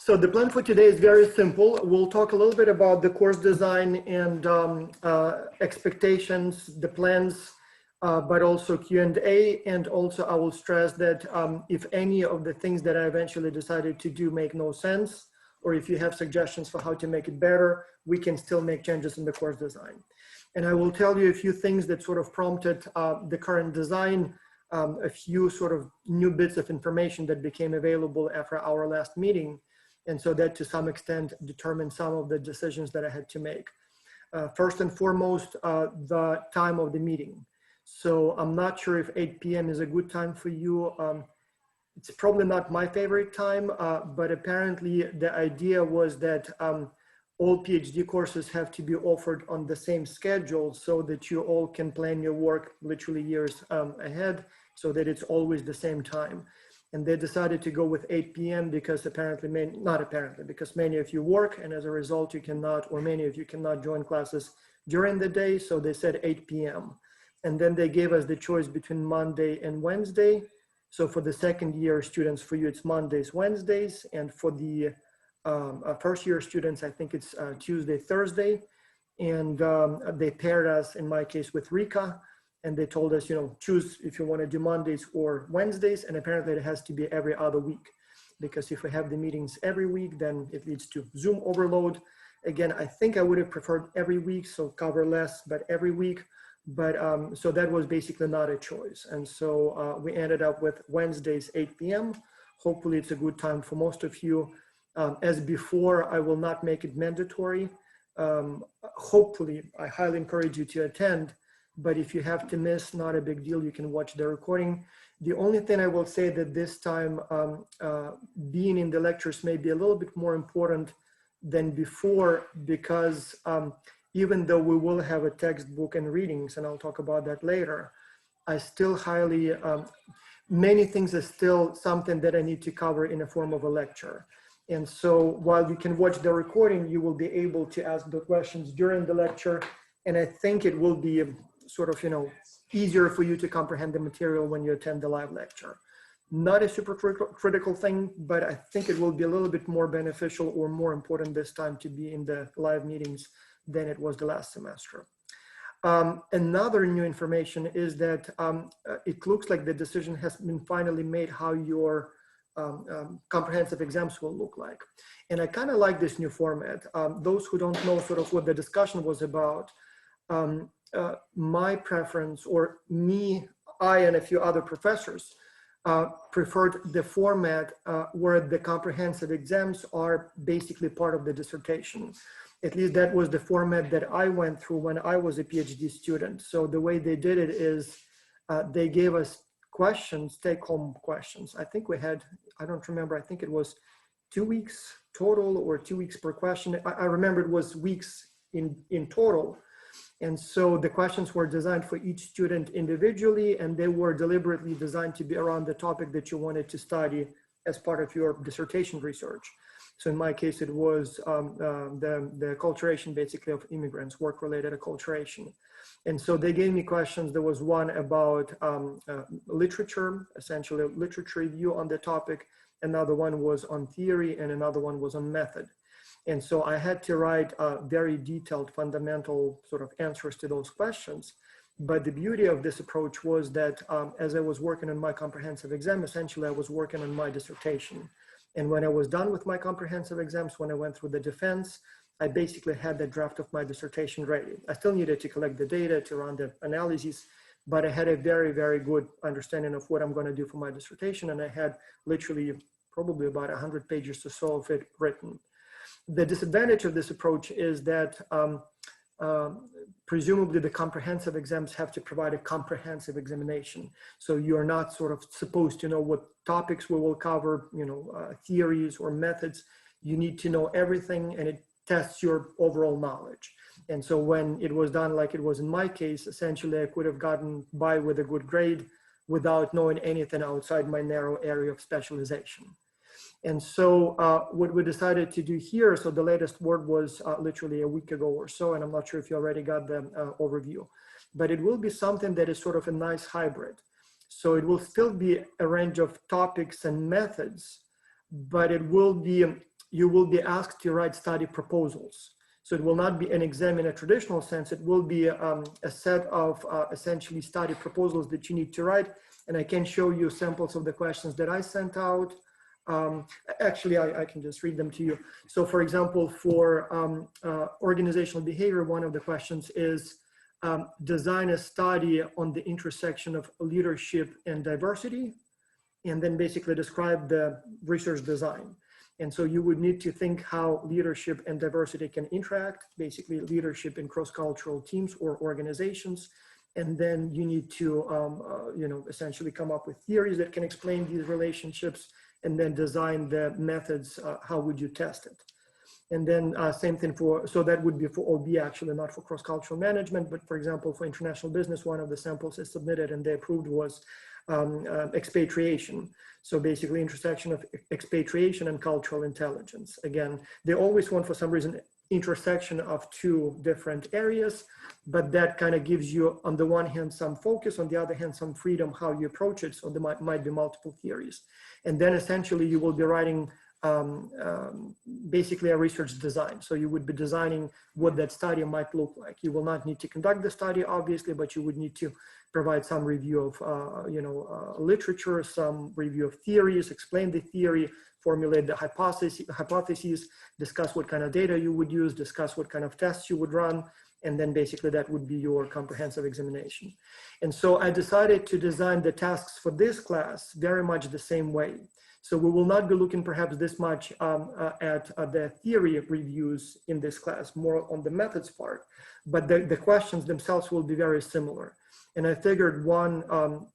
So the plan for today is very simple. We'll talk a little bit about the course design and expectations, the plans, but also Q&A. And also I will stress that if any of the things that I eventually decided to do make no sense, or if you have suggestions for how to make it better, we can still make changes in the course design. And I will tell you a few things that sort of prompted the current design, a few sort of new bits of information that became available after our last meeting. And so that to some extent determined some of the decisions that I had to make. First and foremost, the time of the meeting. So I'm not sure if 8 p.m. is a good time for you. It's probably not my favorite time, but apparently the idea was that all PhD courses have to be offered on the same schedule so that you all can plan your work literally years ahead so that it's always the same time. And they decided to go with 8 p.m. because apparently, because many of you work, and as a result, you cannot, or many of you cannot join classes during the day. So they said 8 p.m. And then they gave us the choice between Monday and Wednesday. So for the second year students, for you, it's Mondays, Wednesdays. And for the first year students, I think it's Tuesday, Thursday. And they paired us, in my case, with Rika. And they told us, choose if you want to do Mondays or Wednesdays. And apparently it has to be every other week, because if we have the meetings every week, then it leads to Zoom overload. Again, I think I would have preferred every week, so cover less, but every week. But so that was basically not a choice. And so we ended up with Wednesdays, 8 p.m. Hopefully it's a good time for most of you. As before, I will not make it mandatory. Hopefully, I highly encourage you to attend. But if you have to miss, not a big deal, you can watch the recording. The only thing I will say that this time, being in the lectures may be a little bit more important than before, because even though we will have a textbook and readings, and I'll talk about that later, I still highly, many things are still something that I need to cover in a form of a lecture. And so while you can watch the recording, you will be able to ask the questions during the lecture. And I think it will be sort of, easier for you to comprehend the material when you attend the live lecture. Not a super critical thing, but I think it will be a little bit more beneficial or more important this time to be in the live meetings than it was the last semester. Another new information is that it looks like the decision has been finally made how your comprehensive exams will look like. And I kind of like this new format. Those who don't know sort of what the discussion was about, my preference, or I and a few other professors preferred the format where the comprehensive exams are basically part of the dissertation. At least that was the format that I went through when I was a PhD student. So the way they did it is they gave us questions, take-home questions. I think we had, I don't remember, I think it was 2 weeks total or 2 weeks per question. I remember it was weeks in total. And so the questions were designed for each student individually, and they were deliberately designed to be around the topic that you wanted to study as part of your dissertation research. So in my case, it was the acculturation basically of immigrants, work-related acculturation. And so they gave me questions. There was one about literature, essentially literature review on the topic. Another one was on theory, and another one was on method. And so I had to write very detailed, fundamental sort of answers to those questions. But the beauty of this approach was that as I was working on my comprehensive exam, essentially I was working on my dissertation. And when I was done with my comprehensive exams, when I went through the defense, I basically had the draft of my dissertation ready. I still needed to collect the data, to run the analyses, but I had a very, very good understanding of what I'm going to do for my dissertation. And I had literally probably about 100 pages or so of it written. The disadvantage of this approach is that presumably the comprehensive exams have to provide a comprehensive examination. So you're not sort of supposed to know what topics we will cover, theories or methods. You need to know everything, and it tests your overall knowledge. And so when it was done like it was in my case, essentially I could have gotten by with a good grade without knowing anything outside my narrow area of specialization. And so what we decided to do here, so the latest word was literally a week ago or so, and I'm not sure if you already got the overview, but it will be something that is sort of a nice hybrid. So it will still be a range of topics and methods, but it will be you will be asked to write study proposals. So it will not be an exam in a traditional sense. It will be a set of essentially study proposals that you need to write. And I can show you samples of the questions that I sent out. Actually, I can just read them to you. So for example, for organizational behavior, one of the questions is design a study on the intersection of leadership and diversity, and then basically describe the research design. And so you would need to think how leadership and diversity can interact, basically leadership in cross-cultural teams or organizations. And then you need to, essentially come up with theories that can explain these relationships, and then design the methods. How would you test it? And then same thing so that would be for OB, actually, not for cross-cultural management, but for example, for international business, one of the samples is submitted and they approved was expatriation. So basically intersection of expatriation and cultural intelligence. Again, they always want, for some reason, intersection of two different areas, but that kind of gives you, on the one hand, some focus, on the other hand, some freedom how you approach it. So there might be multiple theories. And then essentially you will be writing basically a research design. So you would be designing what that study might look like. You will not need to conduct the study, obviously, but you would need to provide some review of literature, some review of theories, explain the theory, formulate the hypotheses, discuss what kind of data you would use, discuss what kind of tests you would run, and then basically that would be your comprehensive examination. And so I decided to design the tasks for this class very much the same way. So we will not be looking perhaps this much at the theory reviews in this class, more on the methods part, but the questions themselves will be very similar. And I figured, one,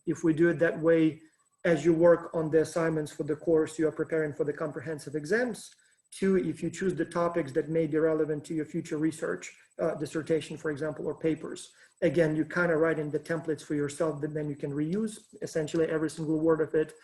if we do it that way, as you work on the assignments for the course, you are preparing for the comprehensive exams. Two, if you choose the topics that may be relevant to your future research, dissertation, for example, or papers, again, you kind of write in the templates for yourself that then you can reuse essentially every single word of it.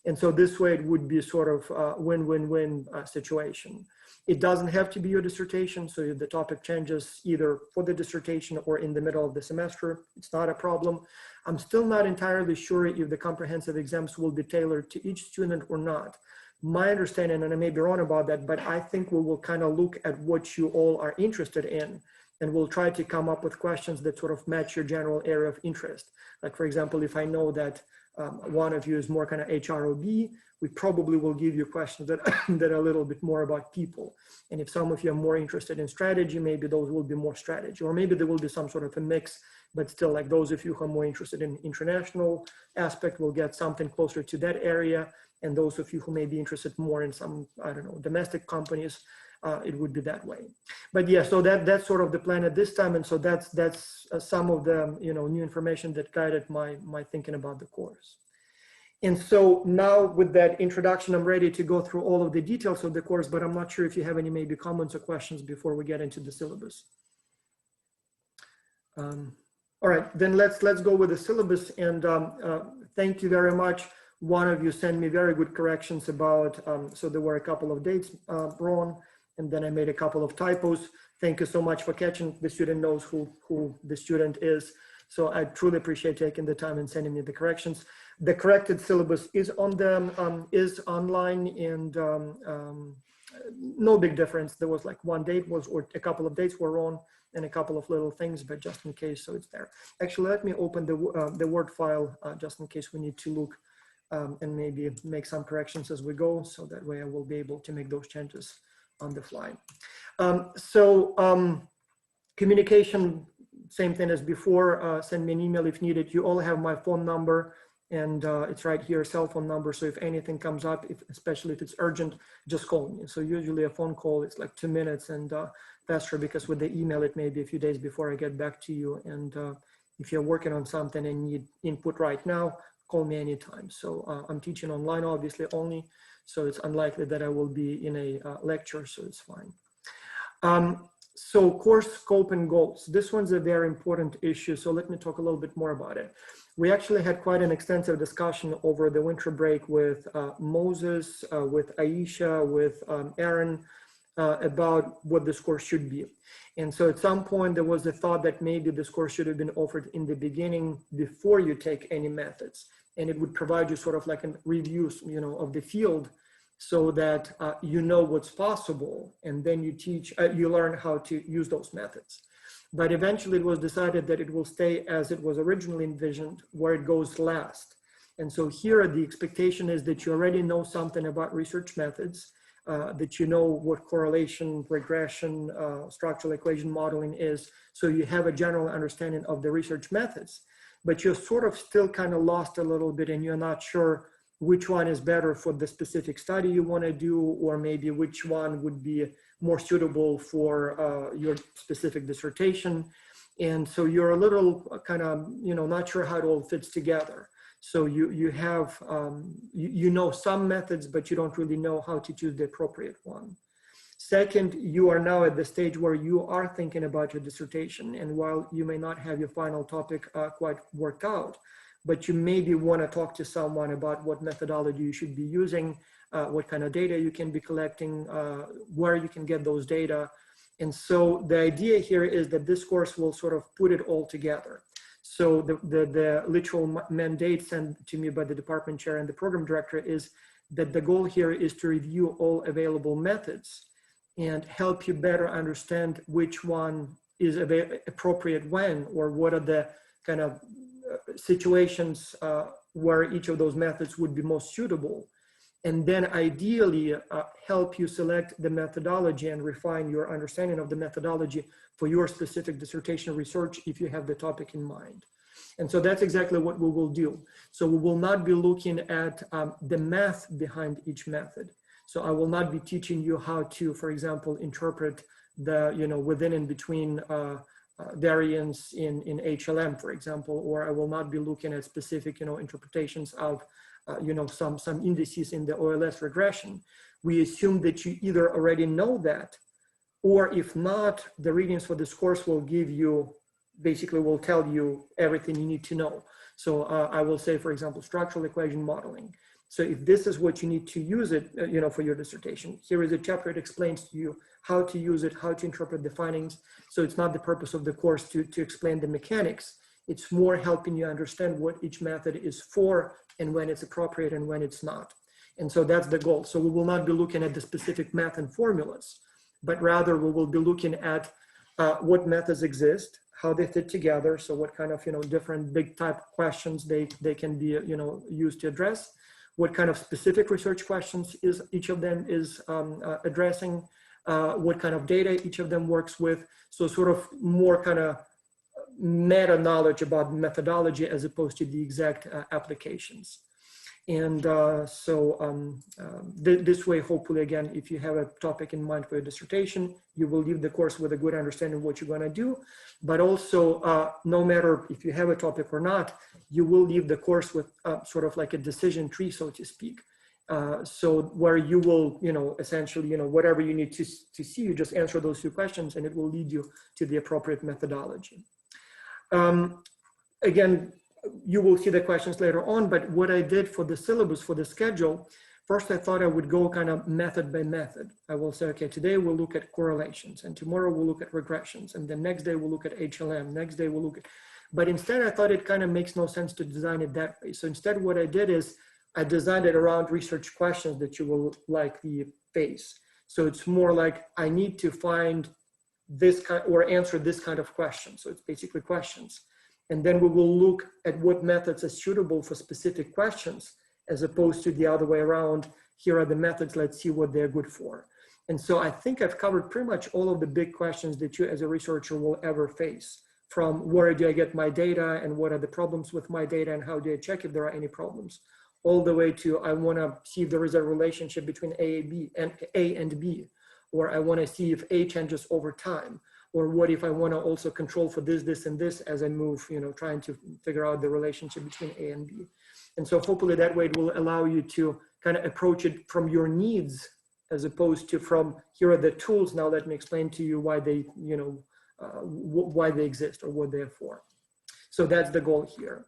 And so this way it would be sort of win-win-win situation. It doesn't have to be your dissertation. So if the topic changes either for the dissertation or in the middle of the semester, it's not a problem. I'm still not entirely sure if the comprehensive exams will be tailored to each student or not. My understanding, and I may be wrong about that, but I think we will kind of look at what you all are interested in, and we'll try to come up with questions that sort of match your general area of interest. Like, for example, if I know that one of you is more kind of HROB, we probably will give you questions that, that are a little bit more about people. And if some of you are more interested in strategy, maybe those will be more strategy, or maybe there will be some sort of a mix, but still, like those of you who are more interested in international aspect will get something closer to that area. And those of you who may be interested more in some, I don't know, domestic companies, it would be that way. But yeah, so that's sort of the plan at this time. And so that's some of the new information that guided my thinking about the course. And so now with that introduction, I'm ready to go through all of the details of the course, but I'm not sure if you have any maybe comments or questions before we get into the syllabus. All right, then let's go with the syllabus. And thank you very much. One of you sent me very good corrections about, so there were a couple of dates wrong, and then I made a couple of typos. Thank you so much for catching. The student knows who the student is. So I truly appreciate taking the time and sending me the corrections. The corrected syllabus is on the is online, and no big difference. There was like one date or a couple of dates were wrong, and a couple of little things, but just in case, so it's there. Actually, let me open the Word file just in case we need to look and maybe make some corrections as we go, so that way I will be able to make those changes on the fly. Communication, same thing as before, send me an email if needed. You all have my phone number, and it's right here, cell phone number. So if anything comes up, especially if it's urgent, just call me. So usually a phone call, it's like 2 minutes, and faster, because with the email, it may be a few days before I get back to you. And if you're working on something and need input right now, call me anytime. So I'm teaching online, obviously, only. So it's unlikely that I will be in a lecture, so it's fine. So course scope and goals. This one's a very important issue, so let me talk a little bit more about it. We actually had quite an extensive discussion over the winter break with Moses, with Aisha, with Aaron, about what this course should be. And so at some point there was a thought that maybe this course should have been offered in the beginning before you take any methods, and it would provide you sort of like a review, of the field, so that you know what's possible, and then you learn how to use those methods. But eventually it was decided that it will stay as it was originally envisioned, where it goes last. And so here the expectation is that you already know something about research methods, that you know what correlation, regression, structural equation modeling is, so you have a general understanding of the research methods. But you're sort of still kind of lost a little bit, and you're not sure which one is better for the specific study you want to do, or maybe which one would be more suitable for your specific dissertation. And so you're a little kind of, not sure how it all fits together. So you have, you know some methods, but you don't really know how to choose the appropriate one. Second, you are now at the stage where you are thinking about your dissertation. And while you may not have your final topic quite worked out, but you maybe want to talk to someone about what methodology you should be using, what kind of data you can be collecting, where you can get those data. And so the idea here is that this course will sort of put it all together. So the literal mandate sent to me by the department chair and the program director is that the goal here is to review all available methods and help you better understand which one is appropriate when, or what are the kind of situations where each of those methods would be most suitable. And then ideally help you select the methodology and refine your understanding of the methodology for your specific dissertation research if you have the topic in mind. And so that's exactly what we will do. So we will not be looking at the math behind each method. So I will not be teaching you how to, for example, interpret the, within and between variance in HLM, for example, or I will not be looking at specific, interpretations of some indices in the OLS regression. We assume that you either already know that, or if not, the readings for this course will give you, basically will tell you everything you need to know. So I will say, for example, structural equation modeling. So if this is what you need to use it, for your dissertation, here is a chapter that explains to you how to use it, how to interpret the findings. So it's not the purpose of the course to explain the mechanics. It's more helping you understand what each method is for and when it's appropriate and when it's not. And so that's the goal. So we will not be looking at the specific math and formulas, but rather we will be looking at what methods exist, how they fit together. So what kind of, different big type questions they can be, used to address, what kind of specific research questions is each of them is addressing, what kind of data each of them works with. So sort of more kind of meta knowledge about methodology as opposed to the exact applications. And this way, hopefully, again, if you have a topic in mind for your dissertation, you will leave the course with a good understanding of what you're going to do. But also, no matter if you have a topic or not, you will leave the course with sort of like a decision tree, so to speak. So where you will, essentially, whatever you need to see, you just answer those two questions and it will lead you to the appropriate methodology. Again, you will see the questions later on, but what I did for the syllabus, for the schedule, first I thought I would go kind of method by method. I will say, okay, today we'll look at correlations, and tomorrow we'll look at regressions, and the next day we'll look at HLM, next day we'll look at, but instead I thought it kind of makes no sense to design it that way. So instead what I did is I designed it around research questions that you will likely face. So it's more like I need to find this kind or answer this kind of question. So it's basically questions. And then we will look at what methods are suitable for specific questions, as opposed to the other way around. Here are the methods, let's see what they're good for. And so I think I've covered pretty much all of the big questions that you as a researcher will ever face, from where do I get my data and what are the problems with my data and how do I check if there are any problems, all the way to I want to see if there is a relationship between A and B, or I want to see if A changes over time. Or what if I want to also control for this, this, and this as I move, trying to figure out the relationship between A and B. And so hopefully that way it will allow you to kind of approach it from your needs, as opposed to from, here are the tools, now let me explain to you why they, why they exist or what they're for. So that's the goal here.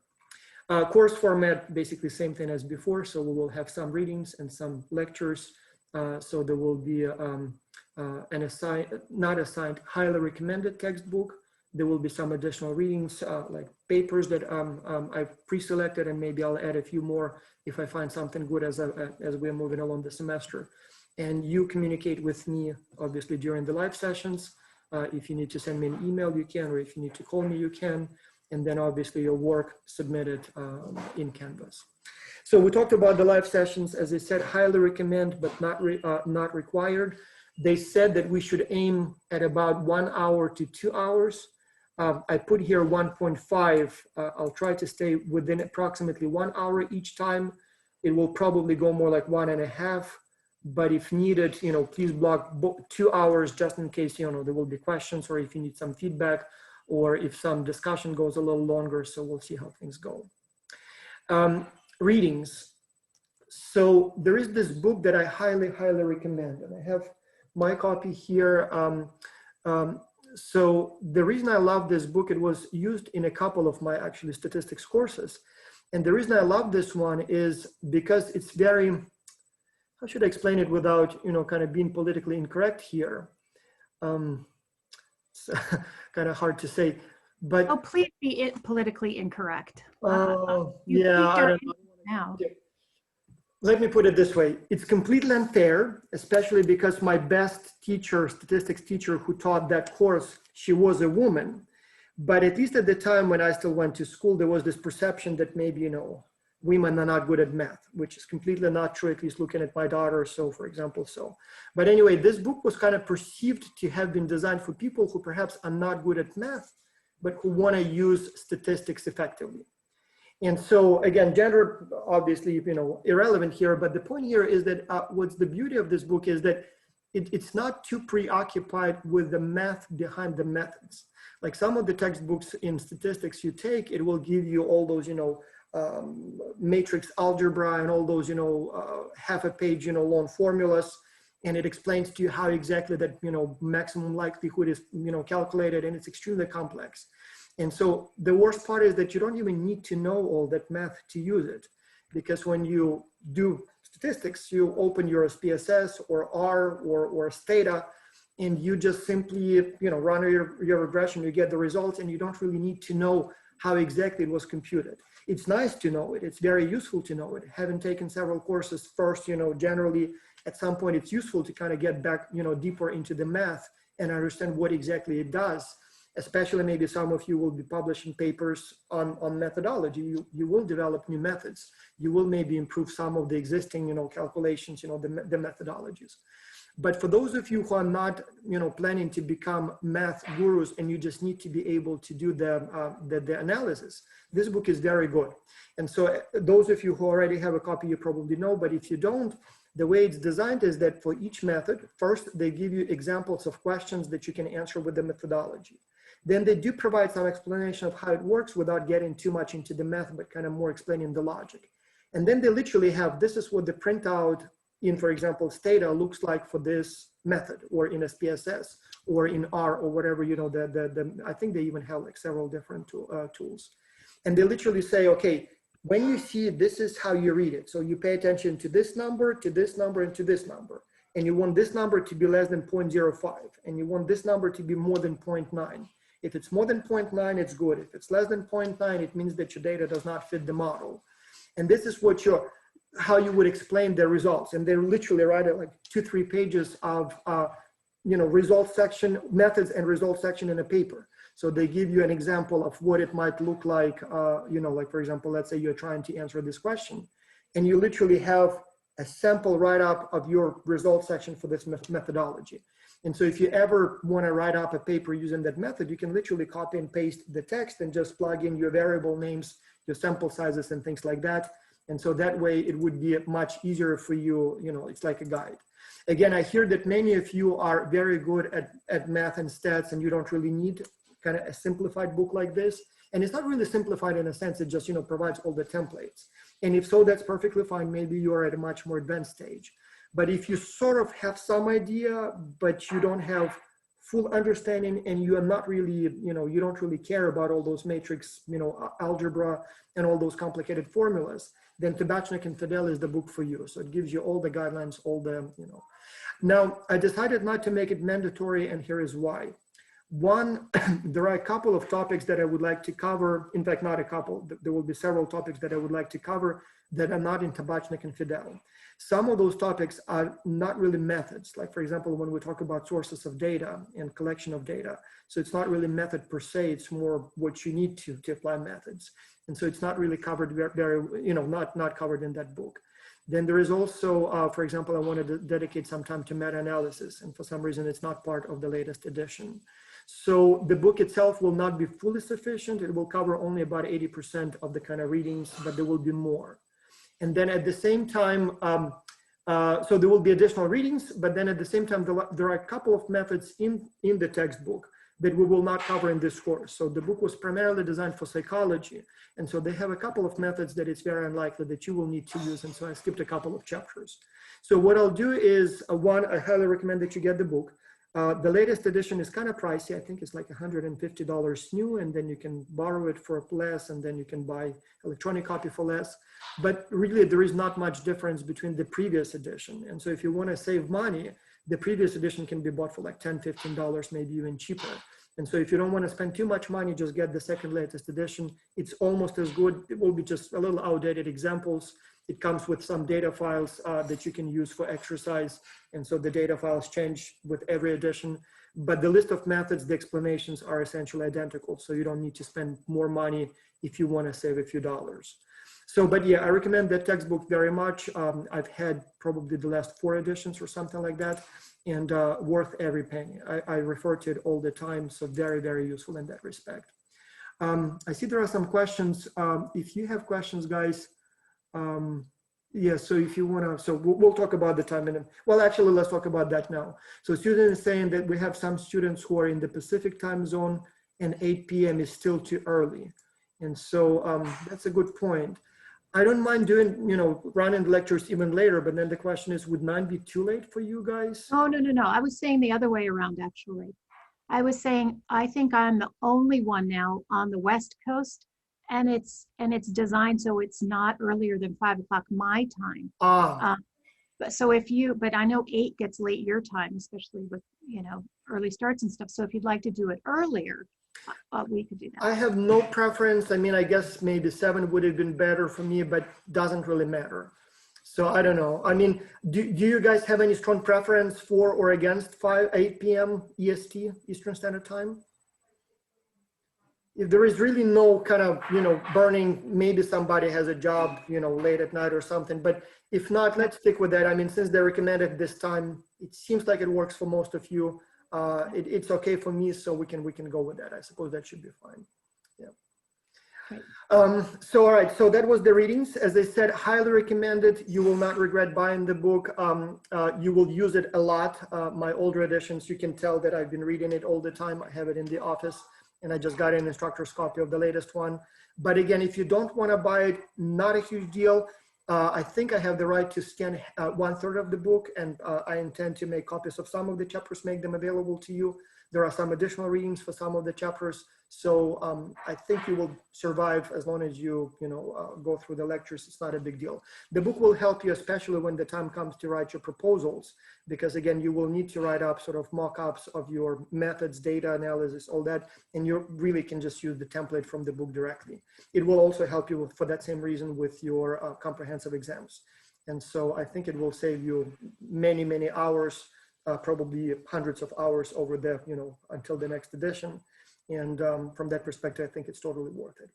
Course format, basically same thing as before. So we will have some readings and some lectures. So there will be not assigned, highly recommended textbook. There will be some additional readings, like papers that I've pre-selected, and maybe I'll add a few more if I find something good as we're moving along the semester. And you communicate with me, obviously, during the live sessions. If you need to send me an email, you can, or if you need to call me, you can. And then obviously your work submitted in Canvas. So we talked about the live sessions. As I said, highly recommend, but not required. They said that we should aim at about 1 hour to 2 hours. I put here 1.5. I'll try to stay within approximately 1 hour each time. It will probably go more like 1.5. But if needed, please block 2 hours just in case, there will be questions, or if you need some feedback, or if some discussion goes a little longer. So we'll see how things go. Readings. So there is this book that I highly, highly recommend, and I have my copy here. So the reason I love this book, it was used in a couple of my actually statistics courses. And the reason I love this one is because it's very, how should I explain it without, kind of being politically incorrect here? It's kind of hard to say, but. Oh, please be politically incorrect. Yeah, I don't know. Now. Let me put it this way. It's completely unfair, especially because my best teacher, statistics teacher who taught that course, she was a woman. But at least at the time when I still went to school, there was this perception that maybe, women are not good at math, which is completely not true, at least looking at my daughter, so for example, so. But anyway, this book was kind of perceived to have been designed for people who perhaps are not good at math, but who want to use statistics effectively. And so again, gender, obviously, irrelevant here, but the point here is that what's the beauty of this book is that it's not too preoccupied with the math behind the methods. Like some of the textbooks in statistics you take, it will give you all those, matrix algebra and all those, half a page, long formulas. And it explains to you how exactly that, maximum likelihood is, calculated, and it's extremely complex. And so the worst part is that you don't even need to know all that math to use it. Because when you do statistics, you open your SPSS or R or Stata, and you just simply, run your regression, you get the results, and you don't really need to know how exactly it was computed. It's nice to know it. It's very useful to know it. Having taken several courses first, generally at some point it's useful to kind of get back, deeper into the math and understand what exactly it does. Especially maybe some of you will be publishing papers on methodology. You will develop new methods. You will maybe improve some of the existing, calculations, the methodologies. But for those of you who are not, planning to become math gurus and you just need to be able to do the analysis, this book is very good. And so those of you who already have a copy, you probably know, but if you don't, the way it's designed is that for each method, first they give you examples of questions that you can answer with the methodology. Then they do provide some explanation of how it works without getting too much into the math, but kind of more explaining the logic. And then they literally have, this is what the printout in, for example, Stata looks like for this method, or in SPSS, or in R, or whatever, I think they even have like several different tools. And they literally say, okay, when you see it, this is how you read it. So you pay attention to this number, and to this number. And you want this number to be less than 0.05. And you want this number to be more than 0.9. If it's more than 0.9, it's good. If it's less than 0.9, it means that your data does not fit the model. And this is what how you would explain the results. And they literally write it like 2-3 pages of, results section, methods and results section in a paper. So they give you an example of what it might look like, like for example, let's say you're trying to answer this question, and you literally have a sample write-up of your results section for this methodology. And so if you ever want to write up a paper using that method, you can literally copy and paste the text and just plug in your variable names, your sample sizes and things like that. And so that way it would be much easier for you, it's like a guide. Again, I hear that many of you are very good at math and stats, and you don't really need kind of a simplified book like this. And it's not really simplified in a sense, it just, provides all the templates. And if so, that's perfectly fine. Maybe you are at a much more advanced stage. But if you sort of have some idea, but you don't have full understanding, and you are not really, you don't really care about all those matrix, algebra and all those complicated formulas, then Tabachnik and Fidel is the book for you. So it gives you all the guidelines, all the, Now, I decided not to make it mandatory, and here is why. One, there are a couple of topics that I would like to cover. In fact, not a couple. There will be several topics that I would like to cover that are not in Tabachnik and Fidel. Some of those topics are not really methods. Like, for example, when we talk about sources of data and collection of data. So it's not really method per se. It's more what you need to apply methods. And so it's not really covered very, not covered in that book. Then there is also, for example, I wanted to dedicate some time to meta-analysis, and for some reason it's not part of the latest edition. So the book itself will not be fully sufficient. It will cover only about 80% of the kind of readings, but there will be more. And then at the same time, so there will be additional readings, but then at the same time, there are a couple of methods in the textbook that we will not cover in this course. So the book was primarily designed for psychology. And so they have a couple of methods that it's very unlikely that you will need to use. And so I skipped a couple of chapters. So what I'll do is, one, I highly recommend that you get the book. The latest edition is kind of pricey. I think it's like $150 new, and then you can borrow it for less, and then you can buy electronic copy for less. But really, there is not much difference between the previous edition. And so if you want to save money, the previous edition can be bought for like $10, $15, maybe even cheaper. And so if you don't want to spend too much money, just get the second latest edition. It's almost as good. It will be just a little outdated examples. It comes with some data files that you can use for exercise. And so the data files change with every edition. But the list of methods, the explanations are essentially identical. So you don't need to spend more money if you want to save a few dollars. So, but yeah, I recommend that textbook very much. I've had probably the last 4 editions or something like that, and worth every penny. I refer to it all the time, so very, very useful in that respect. I see there are some questions. If you have questions, guys, yeah, so if you wanna, so we'll talk about the time in, well, actually, let's talk about that now. So student is saying that we have some students who are in the Pacific time zone and 8 p.m. is still too early. And so that's a good point. I don't mind doing, running the lectures even later, but then the question is, would 9 be too late for you guys? Oh, no. I was saying the other way around, actually. I was saying, I think I'm the only one now on the West Coast, and it's designed so it's not earlier than 5 o'clock my time. But I know 8 gets late your time, especially with, early starts and stuff. So if you'd like to do it earlier, we could do that. I have no preference. I mean, I guess maybe 7 would have been better for me, but doesn't really matter. So I don't know. I mean, do you guys have any strong preference for or against 8 p.m. EST, Eastern Standard Time? If there is really no kind of, burning, maybe somebody has a job, late at night or something, but if not, let's stick with that. I mean, since they recommended this time, it seems like it works for most of you. It's okay for me, so we can go with that. I suppose that should be fine. Yeah. Right. So all right, so that was the readings. As I said, highly recommended. You will not regret buying the book. You will use it a lot. My older editions, you can tell that I've been reading it all the time. I have it in the office, and I just got an instructor's copy of the latest one. But again, if you don't want to buy it, not a huge deal. I think I have the right to scan 1/3 of the book, and I intend to make copies of some of the chapters, make them available to you. There are some additional readings for some of the chapters. So I think you will survive as long as you, go through the lectures. It's not a big deal. The book will help you, especially when the time comes to write your proposals, because again, you will need to write up sort of mock-ups of your methods, data analysis, all that, and you really can just use the template from the book directly. It will also help you for that same reason with your comprehensive exams. And so I think it will save you many, many hours, probably hundreds of hours over the, until the next edition. And from that perspective, I think it's totally worth it.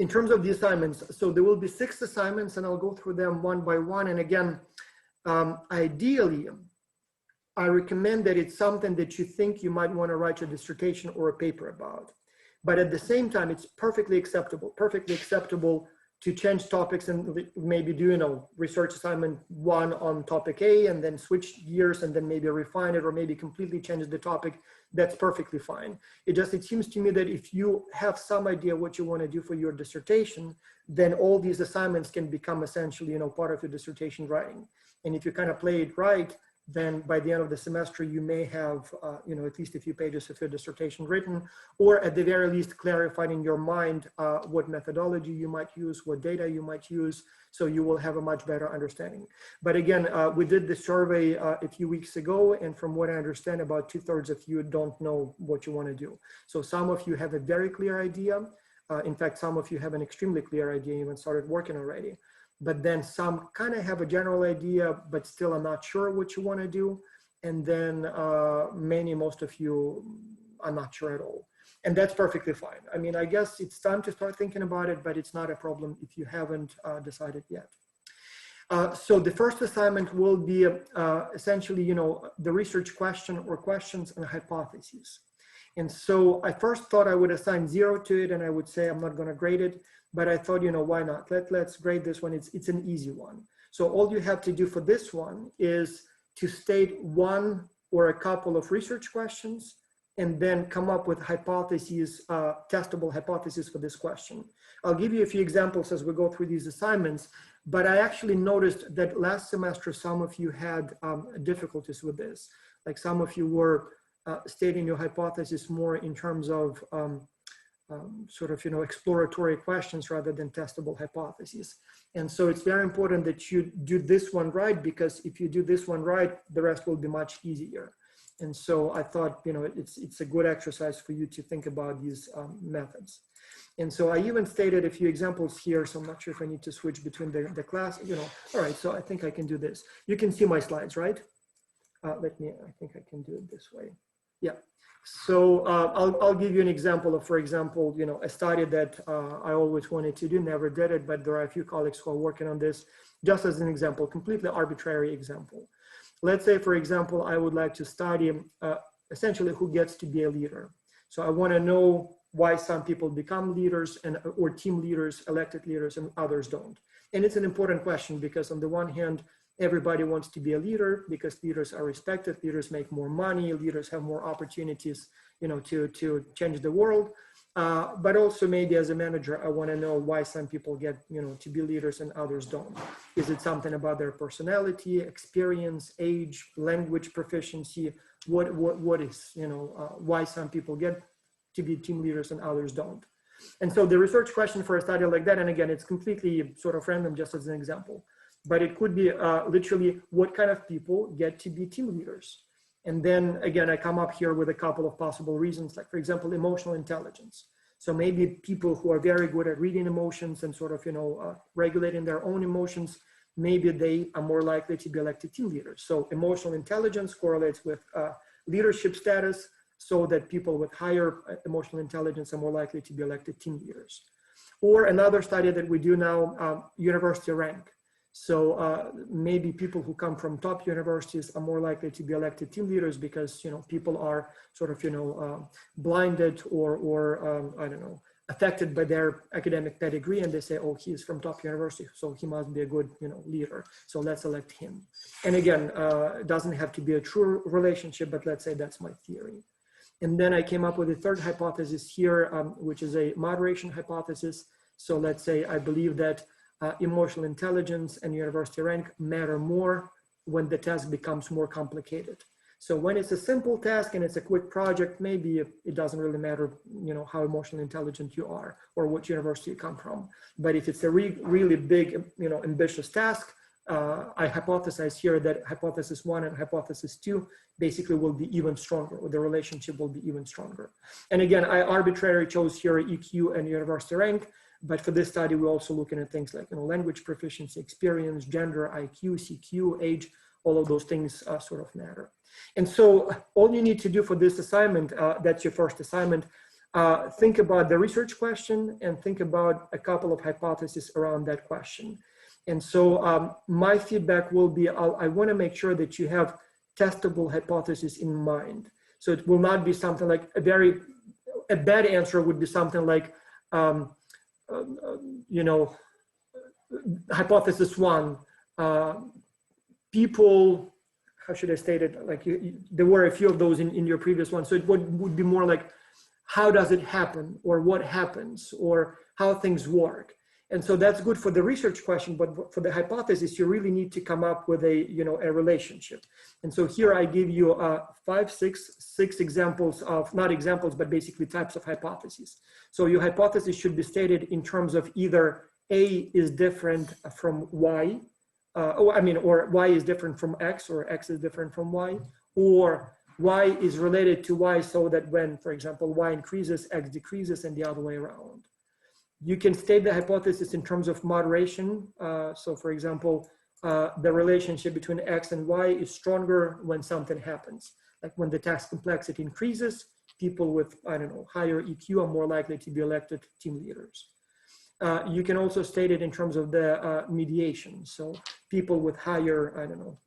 In terms of the assignments, so there will be 6 assignments, and I'll go through them one by one. And again, ideally, I recommend that it's something that you think you might want to write your dissertation or a paper about. But at the same time, it's perfectly acceptable to change topics and maybe do, research assignment 1 on topic A, and then switch gears and then maybe refine it, or maybe completely change the topic. That's perfectly fine. It seems to me that if you have some idea what you want to do for your dissertation, then all these assignments can become essentially, part of your dissertation writing. And if you kind of play it right, then by the end of the semester, you may have, at least a few pages of your dissertation written, or at the very least clarified in your mind what methodology you might use, what data you might use, so you will have a much better understanding. But again, we did the survey a few weeks ago, and from what I understand, about 2/3 of you don't know what you want to do. So some of you have a very clear idea. In fact, some of you have an extremely clear idea, even started working already. But then some kind of have a general idea, but still are not sure what you want to do. And then most of you are not sure at all. And that's perfectly fine. I mean, I guess it's time to start thinking about it, but it's not a problem if you haven't decided yet. So the first assignment will be essentially, the research question or questions and hypotheses. And so I first thought I would assign 0 to it, and I would say I'm not going to grade it. But I thought, why not? Let's grade this one. It's an easy one. So all you have to do for this one is to state one or a couple of research questions, and then come up with hypotheses, testable hypotheses for this question. I'll give you a few examples as we go through these assignments, but I actually noticed that last semester, some of you had difficulties with this. Like some of you were stating your hypothesis more in terms of exploratory questions rather than testable hypotheses. And so it's very important that you do this one right, because if you do this one right, the rest will be much easier. And so I thought, it's a good exercise for you to think about these methods. And so I even stated a few examples here, so I'm not sure if I need to switch between the class, all right, so I think I can do this. You can see my slides, right? I think I can do it this way. Yeah. So I'll give you an example of, for example, a study that I always wanted to do, never did it, but there are a few colleagues who are working on this, just as an example, completely arbitrary example. Let's say, for example, I would like to study essentially who gets to be a leader. So I want to know why some people become leaders or team leaders, elected leaders, and others don't. And it's an important question because on the one hand, everybody wants to be a leader because leaders are respected, leaders make more money, leaders have more opportunities, to change the world. But also maybe as a manager, I want to know why some people get, to be leaders and others don't. Is it something about their personality, experience, age, language proficiency? What is, why some people get to be team leaders and others don't? And so the research question for a study like that, and again, it's completely sort of random, just as an example, but it could be literally what kind of people get to be team leaders. And then again, I come up here with a couple of possible reasons, like for example, emotional intelligence. So maybe people who are very good at reading emotions and sort of, regulating their own emotions, maybe they are more likely to be elected team leaders. So emotional intelligence correlates with leadership status, so that people with higher emotional intelligence are more likely to be elected team leaders. Or another study that we do now, university rank. So maybe people who come from top universities are more likely to be elected team leaders because, people are sort of, blinded or I don't know, affected by their academic pedigree, and they say, oh, he's from top university, so he must be a good, leader. So let's elect him. And again, it doesn't have to be a true relationship, but let's say that's my theory. And then I came up with a third hypothesis here, which is a moderation hypothesis. So let's say I believe that emotional intelligence and university rank matter more when the task becomes more complicated. So when it's a simple task and it's a quick project, maybe it doesn't really matter, how emotionally intelligent you are or what university you come from. But if it's a really big, ambitious task, I hypothesize here that hypothesis 1 and hypothesis 2 basically will be even stronger, or the relationship will be even stronger. And again, I arbitrarily chose here EQ and university rank, but for this study, we're also looking at things like language proficiency, experience, gender, IQ, CQ, age, all of those things sort of matter. And so all you need to do for this assignment, that's your first assignment, think about the research question and think about a couple of hypotheses around that question. And so my feedback will be, I want to make sure that you have testable hypotheses in mind. So it will not be something like a bad answer would be something like, hypothesis 1, people, how should I state it? Like there were a few of those in your previous one. So it would be more like, how does it happen, or what happens, or how things work. And so that's good for the research question, but for the hypothesis, you really need to come up with a, a relationship. And so here I give you six examples of, not examples, but basically types of hypotheses. So your hypothesis should be stated in terms of either A is different from Y, or Y is different from X, or X is different from Y, or Y is related to Y so that when, for example, Y increases, X decreases, and the other way around. You can state the hypothesis in terms of moderation. So for example, the relationship between X and Y is stronger when something happens. Like when the task complexity increases, people with, higher EQ are more likely to be elected team leaders. You can also state it in terms of the mediation. So people with higher,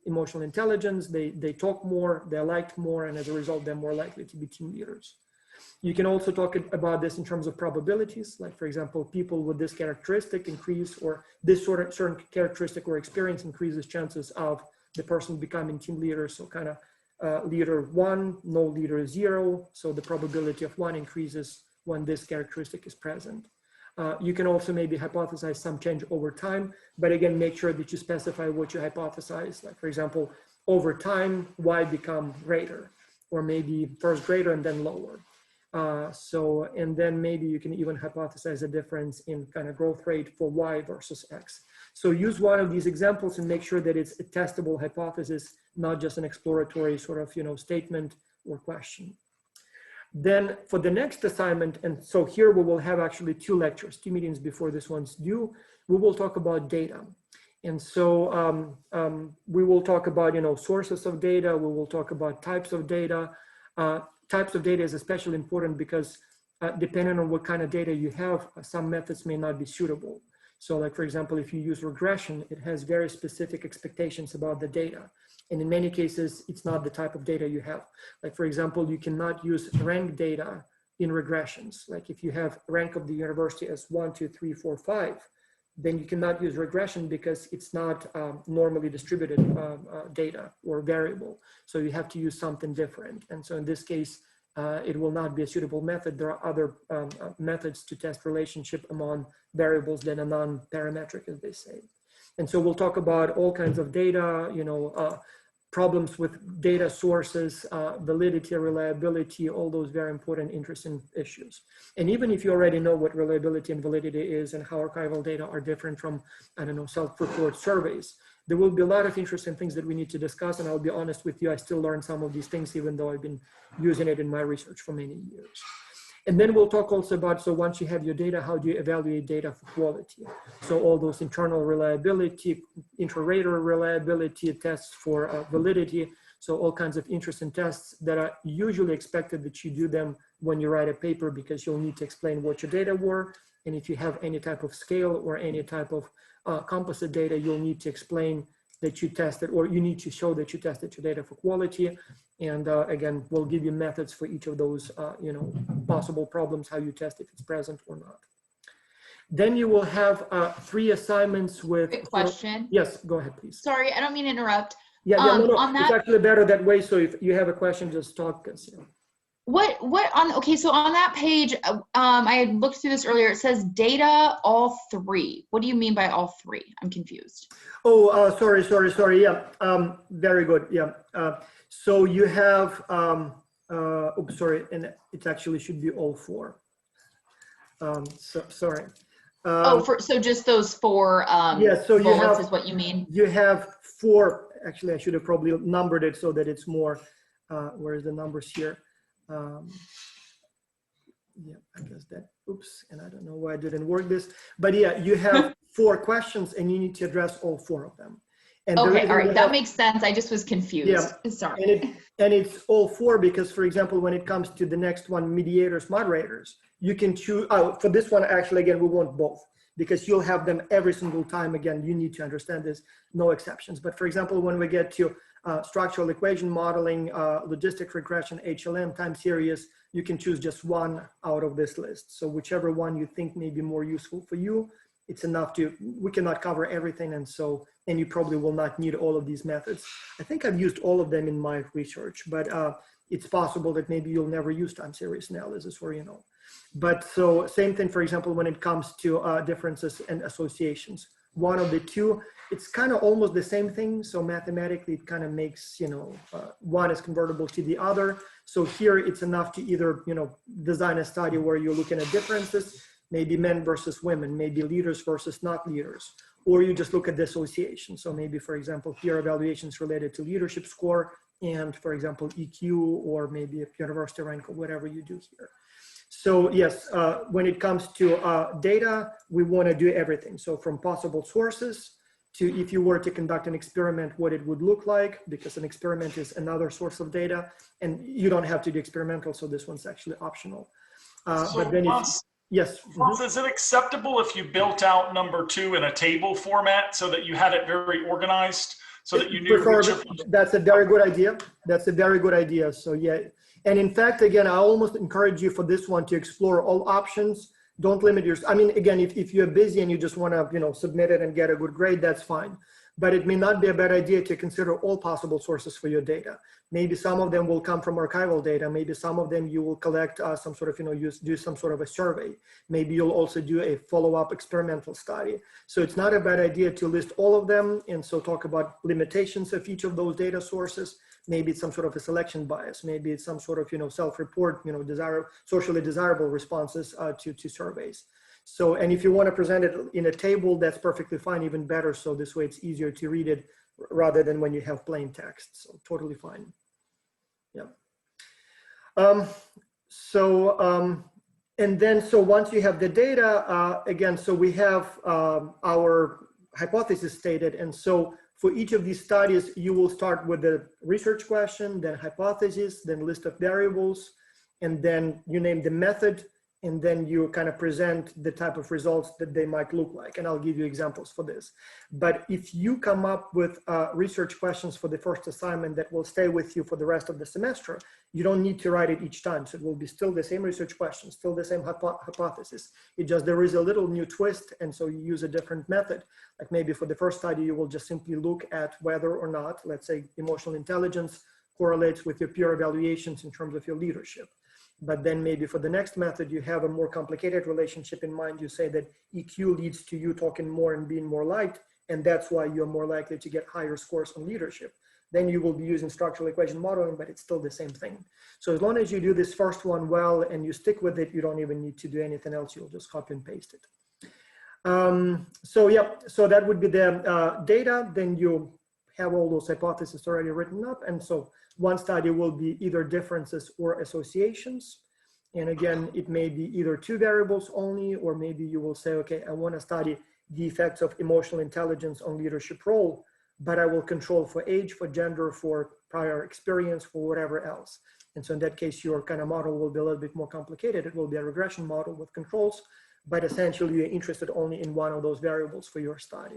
emotional intelligence, they talk more, they're liked more, and as a result, they're more likely to be team leaders. You can also talk about this in terms of probabilities. Like, for example, people with this characteristic increase, or this certain characteristic or experience increases chances of the person becoming team leader. So kind of leader 1, no leader 0. So the probability of 1 increases when this characteristic is present. You can also maybe hypothesize some change over time, but again, make sure that you specify what you hypothesize. Like, for example, over time, Y become greater, or maybe first greater and then lower. And then maybe you can even hypothesize a difference in kind of growth rate for Y versus X. So use one of these examples and make sure that it's a testable hypothesis, not just an exploratory sort of, statement or question. Then for the next assignment, and so here we will have actually 2 lectures, 2 meetings before this one's due, we will talk about data. And so we will talk about, sources of data, we will talk about types of data. Types of data is especially important because depending on what kind of data you have, some methods may not be suitable. So like, for example, if you use regression, it has very specific expectations about the data. And in many cases, it's not the type of data you have. Like, for example, you cannot use rank data in regressions. Like if you have rank of the university as 1, 2, 3, 4, 5, then you cannot use regression because it's not normally distributed data or variable. So you have to use something different. And so in this case, it will not be a suitable method. There are other methods to test relationship among variables that are non-parametric, as they say. And so we'll talk about all kinds of data, problems with data sources, validity, reliability, all those very important, interesting issues. And even if you already know what reliability and validity is and how archival data are different from, self-report surveys, there will be a lot of interesting things that we need to discuss. And I'll be honest with you, I still learn some of these things, even though I've been using it in my research for many years. And then we'll talk also about, so once you have your data, how do you evaluate data for quality? So all those internal reliability, inter-rater reliability tests for validity. So all kinds of interesting tests that are usually expected that you do them when you write a paper, because you'll need to explain what your data were. And if you have any type of scale or any type of composite data, you'll need to explain that you tested, or you need to show that you tested your data for quality. And again, we'll give you methods for each of those, possible problems, how you test if it's present or not. Then you will have 3 assignments with— Quick question. Yes, go ahead, please. Sorry, I don't mean to interrupt. Yeah, no, on that, it's actually better that way. So if you have a question, just talk. Okay, so on that page, I had looked through this earlier. It says data all 3. What do you mean by all 3? I'm confused. Oh, sorry. Yeah, very good. Yeah. So you have, oops, sorry, and it actually should be all 4. So sorry. So just those 4 yeah, so you have, is what you mean? You have 4, actually I should have probably numbered it so that it's more, where's the numbers here? Yeah, I guess that, oops, and I don't know why I didn't work this, but yeah, you have 4 questions and you need to address all 4 of them. And okay, all right, that makes sense. I just was confused. Yeah, sorry. And it's all 4 because, for example, when it comes to the next one, mediators, moderators, you can choose, for this one, actually, again, we want both because you'll have them every single time. Again, you need to understand this, no exceptions. But for example, when we get to structural equation modeling, logistic regression, HLM, time series, you can choose just one out of this list. So whichever one you think may be more useful for you, it's enough to, we cannot cover everything. And so, and you probably will not need all of these methods. I think I've used all of them in my research, but it's possible that maybe you'll never use time series analysis, or, But so same thing, for example, when it comes to differences and associations. One of the two, it's kind of almost the same thing. So mathematically, it kind of makes, one is convertible to the other. So here it's enough to either, design a study where you're looking at differences, maybe men versus women, maybe leaders versus not leaders, or you just look at the association. So maybe, for example, peer evaluations related to leadership score and, for example, EQ, or maybe a university rank, or whatever you do here. So yes, when it comes to data, we want to do everything. So from possible sources to, if you were to conduct an experiment, what it would look like, because an experiment is another source of data, and you don't have to do experimental, so this one's actually optional. But then yes. Is it acceptable if you built out number 2 in a table format so that you had it very organized, so that you knew? That's a very good idea. That's a very good idea. So yeah. And in fact, again, I almost encourage you for this one to explore all options. Don't limit yourself. I mean, again, if you're busy and you just want to, submit it and get a good grade, that's fine. But it may not be a bad idea to consider all possible sources for your data. Maybe some of them will come from archival data. Maybe some of them you will collect some sort of, do some sort of a survey. Maybe you'll also do a follow-up experimental study. So it's not a bad idea to list all of them and so talk about limitations of each of those data sources. Maybe it's some sort of a selection bias. Maybe it's some sort of, self-report, socially desirable responses to surveys. So, and if you want to present it in a table, that's perfectly fine, even better. So this way it's easier to read it rather than when you have plain text. So totally fine. Yeah. And then, so once you have the data, again, so we have our hypothesis stated. And so for each of these studies, you will start with the research question, then hypothesis, then list of variables, and then you name the method, and then you kind of present the type of results that they might look like. And I'll give you examples for this. But if you come up with research questions for the first assignment that will stay with you for the rest of the semester, you don't need to write it each time. So it will be still the same research questions, still the same hypothesis. It just, there is a little new twist. And so you use a different method. Like maybe for the first study, you will just simply look at whether or not, let's say, emotional intelligence correlates with your peer evaluations in terms of your leadership. But then maybe for the next method, you have a more complicated relationship in mind. You say that EQ leads to you talking more and being more liked, and that's why you're more likely to get higher scores on leadership. Then you will be using structural equation modeling, but it's still the same thing. So as long as you do this first one well and you stick with it, you don't even need to do anything else. You'll just copy and paste it. So yeah, so that would be the data. Then you have all those hypotheses already written up. And so one study will be either differences or associations. And again, it may be either 2 variables only, or maybe you will say, okay, I want to study the effects of emotional intelligence on leadership role, but I will control for age, for gender, for prior experience, for whatever else. And so in that case, your kind of model will be a little bit more complicated. It will be a regression model with controls, but essentially you're interested only in one of those variables for your study.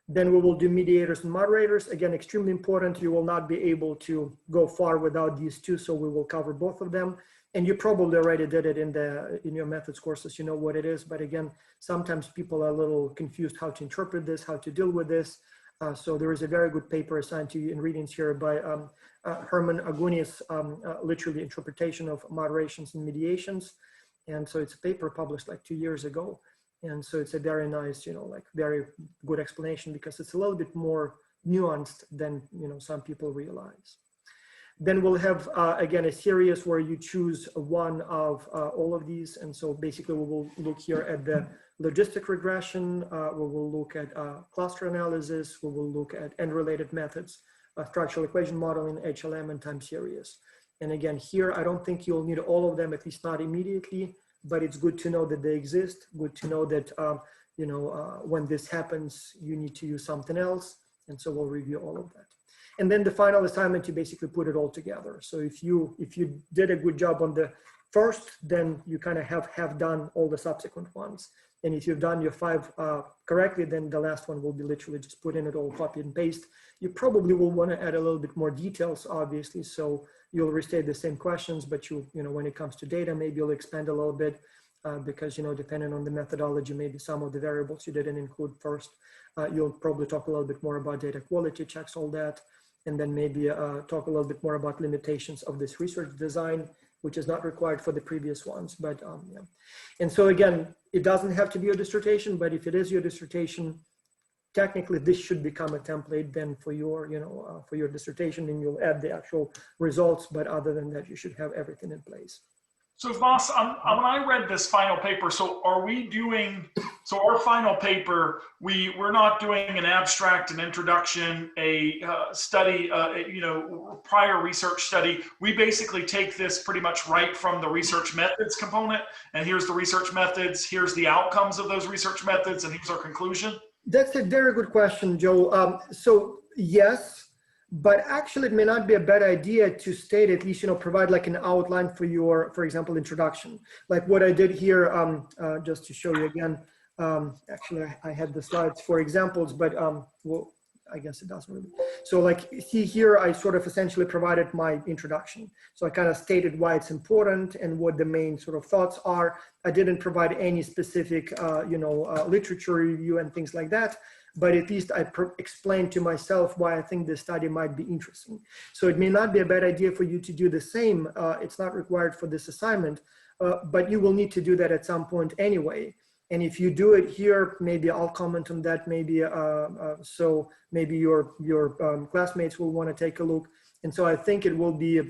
Then we will do mediators and moderators. Again, extremely important. You will not be able to go far without these two, so we will cover both of them. And you probably already did it in your methods courses, you know what it is. But again, sometimes people are a little confused how to interpret this, how to deal with this. So there is a very good paper assigned to you in readings here by Herman Aguni's literally interpretation of moderations and mediations. And so it's a paper published like 2 years ago. And so it's a very nice, like very good explanation, because it's a little bit more nuanced than, some people realize. Then we'll have, again, a series where you choose one of all of these. And so basically we will look here at the logistic regression. We will look at cluster analysis. We will look at end-related methods, structural equation modeling, HLM, and time series. And again, here, I don't think you'll need all of them, at least not immediately. But it's good to know that they exist, good to know that, when this happens, you need to use something else. And so we'll review all of that. And then the final assignment, you basically put it all together. So if you did a good job on the first, then you kind of have done all the subsequent ones. And if you've done your 5 correctly, then the last one will be literally just put in it all, copy and paste. You probably will want to add a little bit more details, obviously. So you'll restate the same questions, but when it comes to data, maybe you'll expand a little bit because, depending on the methodology, maybe some of the variables you didn't include first. You'll probably talk a little bit more about data quality checks, all that. And then maybe talk a little bit more about limitations of this research design. which is not required for the previous ones. But yeah. And so again, it doesn't have to be your dissertation, but if it is your dissertation, technically this should become a template then for your, for your dissertation, and you'll add the actual results. But other than that, you should have everything in place. So Voss, when I read this final paper, so are we doing, so our final paper, we're not doing an abstract, an introduction, a study, prior research study. We basically take this pretty much right from the research methods component, and here's the research methods, here's the outcomes of those research methods, and here's our conclusion. That's a very good question, Joe. So yes. But actually, it may not be a bad idea to state, at least, provide like an outline for your, for example, introduction. Like what I did here, just to show you again. Actually, I had the slides for examples, but well, I guess it doesn't really. So like see here, I sort of essentially provided my introduction. So I kind of stated why it's important and what the main sort of thoughts are. I didn't provide any specific, literature review and things like that. But at least I explained to myself why I think this study might be interesting. So it may not be a bad idea for you to do the same. It's not required for this assignment, but you will need to do that at some point anyway. And if you do it here, maybe I'll comment on that. Maybe so maybe your classmates will want to take a look. And so I think it will be,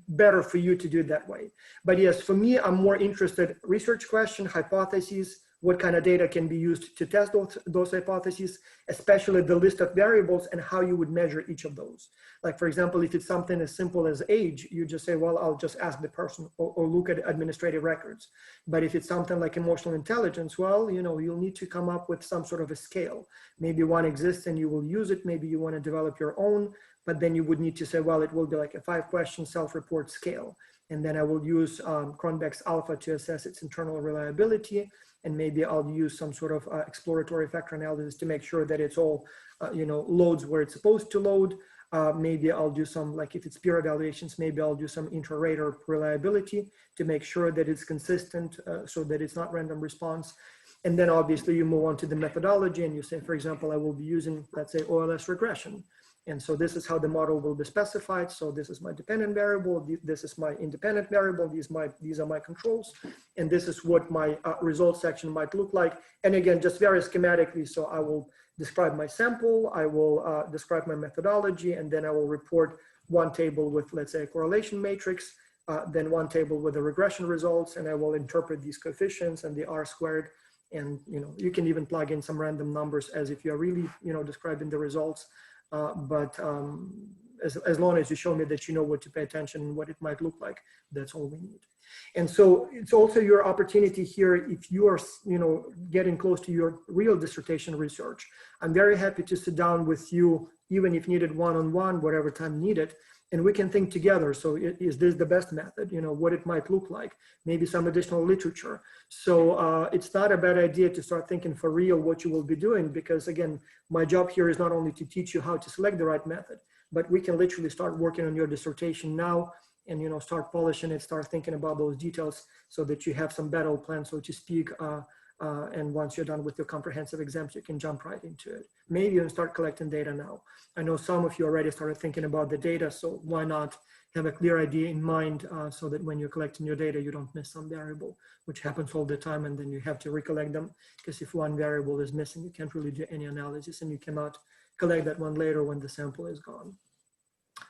better for you to do it that way. But yes, for me, I'm more interested research question, hypotheses, what kind of data can be used to test those hypotheses, especially the list of variables and how you would measure each of those. Like, for example, if it's something as simple as age, you just say, well, I'll just ask the person or look at administrative records. But if it's something like emotional intelligence, well, you'll need to come up with some sort of a scale. Maybe one exists and you will use it. Maybe you want to develop your own, but then you would need to say, well, it will be like a 5-question self-report scale. And then I will use Cronbach's alpha to assess its internal reliability. And maybe I'll use some sort of exploratory factor analysis to make sure that it's all, loads where it's supposed to load. Maybe I'll do some, like if it's peer evaluations, maybe I'll do some intra-rater reliability to make sure that it's consistent so that it's not random response. And then obviously you move on to the methodology and you say, for example, I will be using, let's say, OLS regression. And so this is how the model will be specified. So this is my dependent variable. This is my independent variable. These are my controls. And this is what my results section might look like. And again, just very schematically. So I will describe my sample. I will describe my methodology. And then I will report one table with, let's say, a correlation matrix, then one table with the regression results. And I will interpret these coefficients and the R squared. And, you can even plug in some random numbers as if you're really, describing the results. But as long as you show me that you know what to pay attention and what it might look like, that's all we need. And so it's also your opportunity here if you are, getting close to your real dissertation research. I'm very happy to sit down with you, even if needed one-on-one, whatever time needed, and we can think together. So is this the best method? What it might look like, maybe some additional literature. So it's not a bad idea to start thinking for real what you will be doing, because again, my job here is not only to teach you how to select the right method, but we can literally start working on your dissertation now and, start polishing it, start thinking about those details so that you have some battle plan, so to speak. And once you're done with your comprehensive exams, you can jump right into it. Maybe you can start collecting data now. I know some of you already started thinking about the data, so why not have a clear idea in mind so that when you're collecting your data, you don't miss some variable, which happens all the time, and then you have to recollect them, because if one variable is missing, you can't really do any analysis, and you cannot collect that one later when the sample is gone.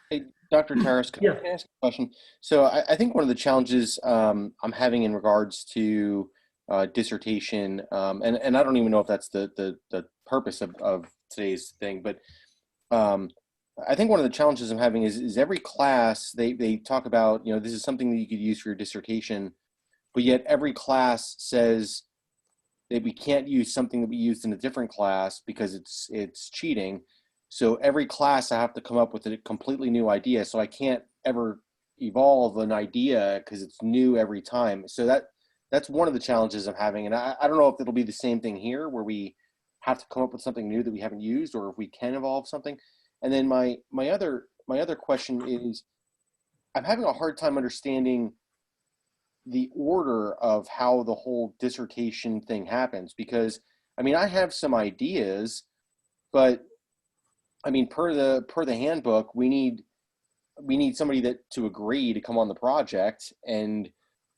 Hey, Dr. Taras, can I ask a question? So I think one of the challenges I'm having in regards to dissertation, and I don't even know if that's the purpose of today's thing, but I think one of the challenges I'm having is every class, they talk about, this is something that you could use for your dissertation, but yet every class says that we can't use something that we used in a different class because it's cheating. So every class I have to come up with a completely new idea. So I can't ever evolve an idea because it's new every time. So that's one of the challenges I'm having. And I don't know if it'll be the same thing here where we have to come up with something new that we haven't used, or if we can evolve something. And then my other question is, I'm having a hard time understanding the order of how the whole dissertation thing happens, because I have some ideas, but per the handbook, we need we need somebody to agree to come on the project, and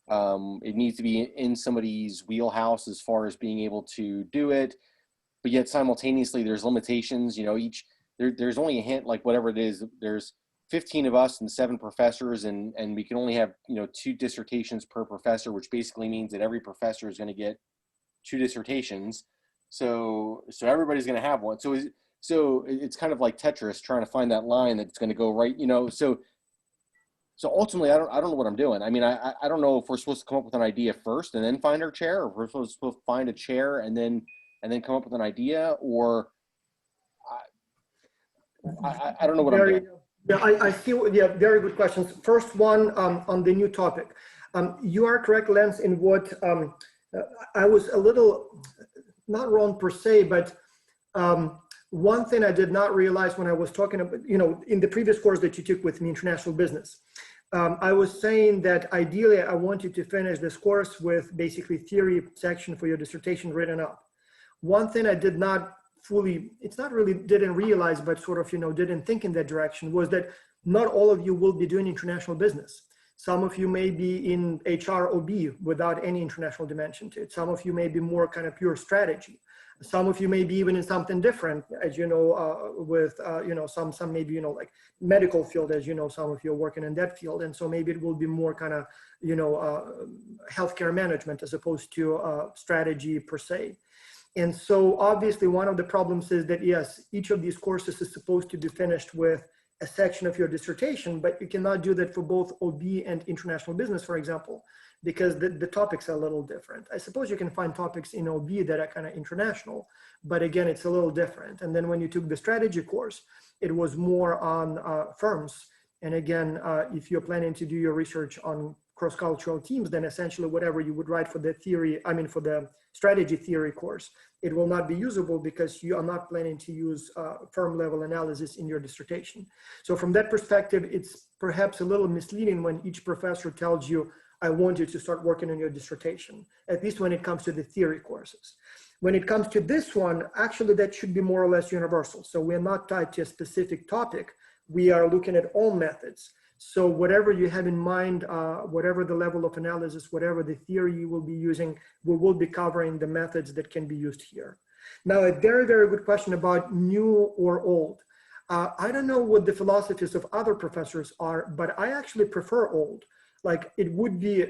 it needs to be in somebody's wheelhouse as far as being able to do it. But yet simultaneously, there's limitations. You know, there's only a hint, like whatever it is. There's 15 of us and 7 professors, and we can only have 2 dissertations per professor, which basically means that every professor is going to get 2 dissertations. So everybody's going to have one. So it's kind of like Tetris, trying to find that line that's going to go right. So ultimately, I don't know what I'm doing. I mean, I don't know if we're supposed to come up with an idea first and then find our chair, or if we're supposed to find a chair and then come up with an idea, or I don't know what I'm doing. Yeah, I feel, very good questions. First one, on the new topic. You are correct, Lance, in what I was a little, not wrong per se, but one thing I did not realize when I was talking about, in the previous course that you took with me, International Business, I was saying that ideally I want you to finish this course with basically theory section for your dissertation written up. One thing I did not fully, it's not really didn't realize, but sort of, didn't think in that direction, was that not all of you will be doing international business. Some of you may be in HR OB without any international dimension to it. Some of you may be more kind of pure strategy. Some of you may be even in something different, as with, some maybe, like medical field, as some of you are working in that field. And so maybe it will be more kind of, healthcare management as opposed to strategy per se. And so obviously one of the problems is that, yes, each of these courses is supposed to be finished with a section of your dissertation, but you cannot do that for both OB and international business, for example, because the topics are a little different. I suppose you can find topics in OB that are kind of international, but again, it's a little different. And then when you took the strategy course, it was more on firms. And again, if you're planning to do your research on cross-cultural teams, then essentially whatever you would write for the theory, for the strategy theory course, it will not be usable because you are not planning to use firm level analysis in your dissertation. So from that perspective, it's perhaps a little misleading when each professor tells you, I want you to start working on your dissertation, at least when it comes to the theory courses. When it comes to this one, actually that should be more or less universal. So we're not tied to a specific topic. We are looking at all methods. So whatever you have in mind, whatever the level of analysis, whatever the theory you will be using, we will be covering the methods that can be used here. Now, a very, very good question about new or old. I don't know what the philosophies of other professors are, but I actually prefer old. Like, it would be,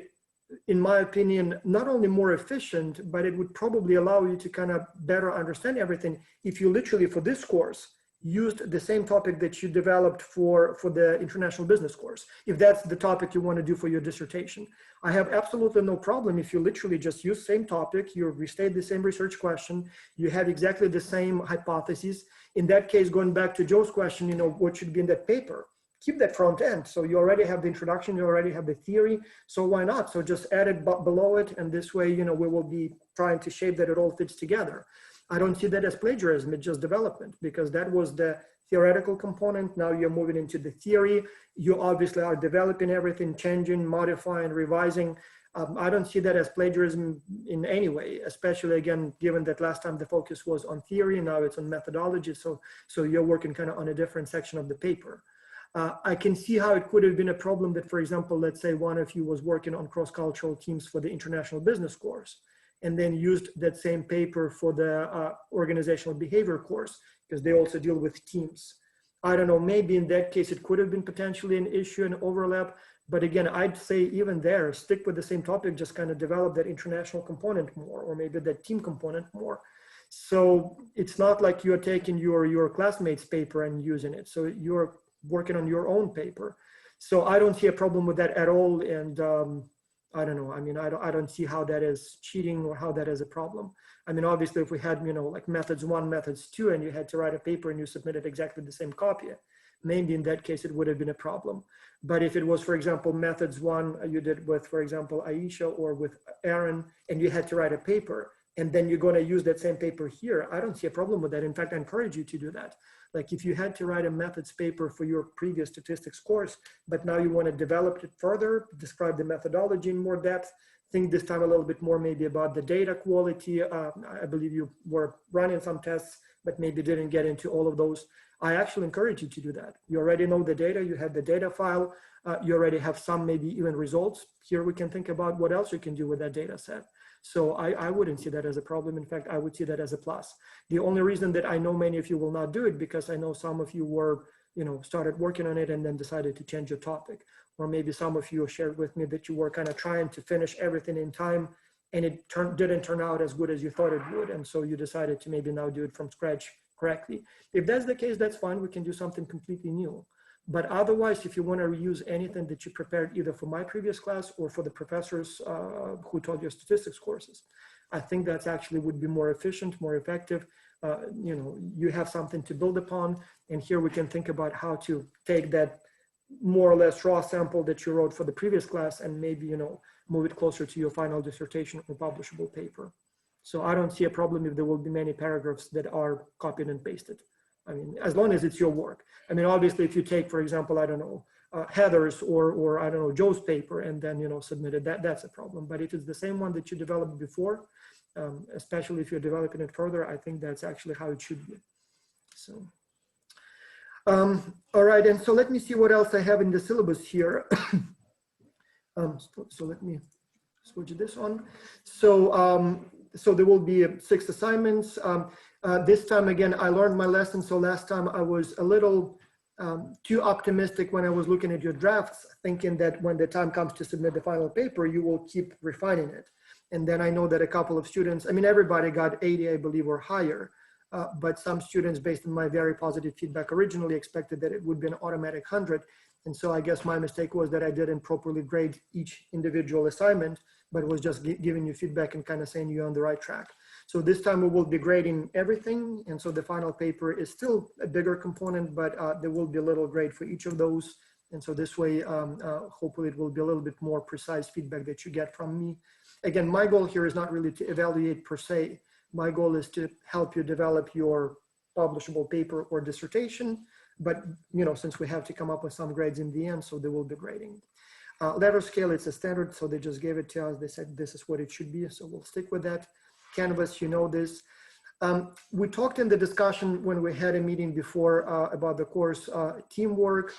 in my opinion, not only more efficient, but it would probably allow you to kind of better understand everything if you literally, for this course, used the same topic that you developed for the international business course, if that's the topic you want to do for your dissertation. I have absolutely no problem if you literally just use same topic, you restate the same research question, you have exactly the same hypotheses. In that case, going back to Joe's question, what should be in that paper? Keep that front end. So you already have the introduction, you already have the theory, so why not? So just add it below it, and this way, we will be trying to shape that it all fits together. I don't see that as plagiarism, it's just development, because that was the theoretical component. Now you're moving into the theory. You obviously are developing everything, changing, modifying, revising. I don't see that as plagiarism in any way, especially again, given that last time the focus was on theory, now it's on methodology. So you're working kind of on a different section of the paper. I can see how it could have been a problem that, for example, let's say one of you was working on cross-cultural teams for the international business course, and then used that same paper for the organizational behavior course, because they also deal with teams. I don't know, maybe in that case, it could have been potentially an issue and overlap. But again, I'd say even there, stick with the same topic, just kind of develop that international component more, or maybe that team component more. So it's not like you're taking your classmate's paper and using it. So you're working on your own paper. So I don't see a problem with that at all. And I don't know. I mean, I don't see how that is cheating or how that is a problem. I mean, obviously, if we had, like methods 1, methods 2, and you had to write a paper and you submitted exactly the same copy, maybe in that case, it would have been a problem. But if it was, for example, methods 1, you did with, for example, Aisha or with Aaron, and you had to write a paper, and then you're going to use that same paper here, I don't see a problem with that. In fact, I encourage you to do that. Like if you had to write a methods paper for your previous statistics course, but now you want to develop it further, describe the methodology in more depth, think this time a little bit more maybe about the data quality. I believe you were running some tests, but maybe didn't get into all of those. I actually encourage you to do that. You already know the data, you have the data file, you already have some maybe even results. Here we can think about what else you can do with that data set. So I wouldn't see that as a problem. In fact, I would see that as a plus. The only reason that I know many of you will not do it, because I know some of you were, started working on it and then decided to change your topic. Or maybe some of you shared with me that you were kind of trying to finish everything in time and it didn't turn out as good as you thought it would. And so you decided to maybe now do it from scratch correctly. If that's the case, that's fine. We can do something completely new. But otherwise, if you want to reuse anything that you prepared either for my previous class or for the professors who taught your statistics courses, I think that's actually would be more efficient, more effective. You have something to build upon. And here we can think about how to take that more or less raw sample that you wrote for the previous class and maybe, move it closer to your final dissertation or publishable paper. So I don't see a problem if there will be many paragraphs that are copied and pasted. I mean, as long as it's your work. I mean, obviously, if you take, for example, I don't know, Heather's or I don't know, Joe's paper and then, submit it, that's a problem. But if it's the same one that you developed before, especially if you're developing it further, I think that's actually how it should be. So, all right, and so let me see what else I have in the syllabus here. So let me switch this on. So there will be 6 assignments. This time, again, I learned my lesson. So last time I was a little too optimistic when I was looking at your drafts, thinking that when the time comes to submit the final paper, you will keep refining it. And then I know that a couple of students, I mean, everybody got 80, I believe, or higher. But some students, based on my very positive feedback, originally expected that it would be an automatic 100. And so I guess my mistake was that I didn't properly grade each individual assignment, but was just giving you feedback and kind of saying you're on the right track. So this time we will be grading everything. And so the final paper is still a bigger component, but there will be a little grade for each of those. And so this way, hopefully it will be a little bit more precise feedback that you get from me. Again, my goal here is not really to evaluate per se. My goal is to help you develop your publishable paper or dissertation. But, since we have to come up with some grades in the end, so there will be grading. Letter scale, it's a standard, so they just gave it to us. They said this is what it should be, so we'll stick with that. Canvas, this. We talked in the discussion when we had a meeting before about the course, teamwork,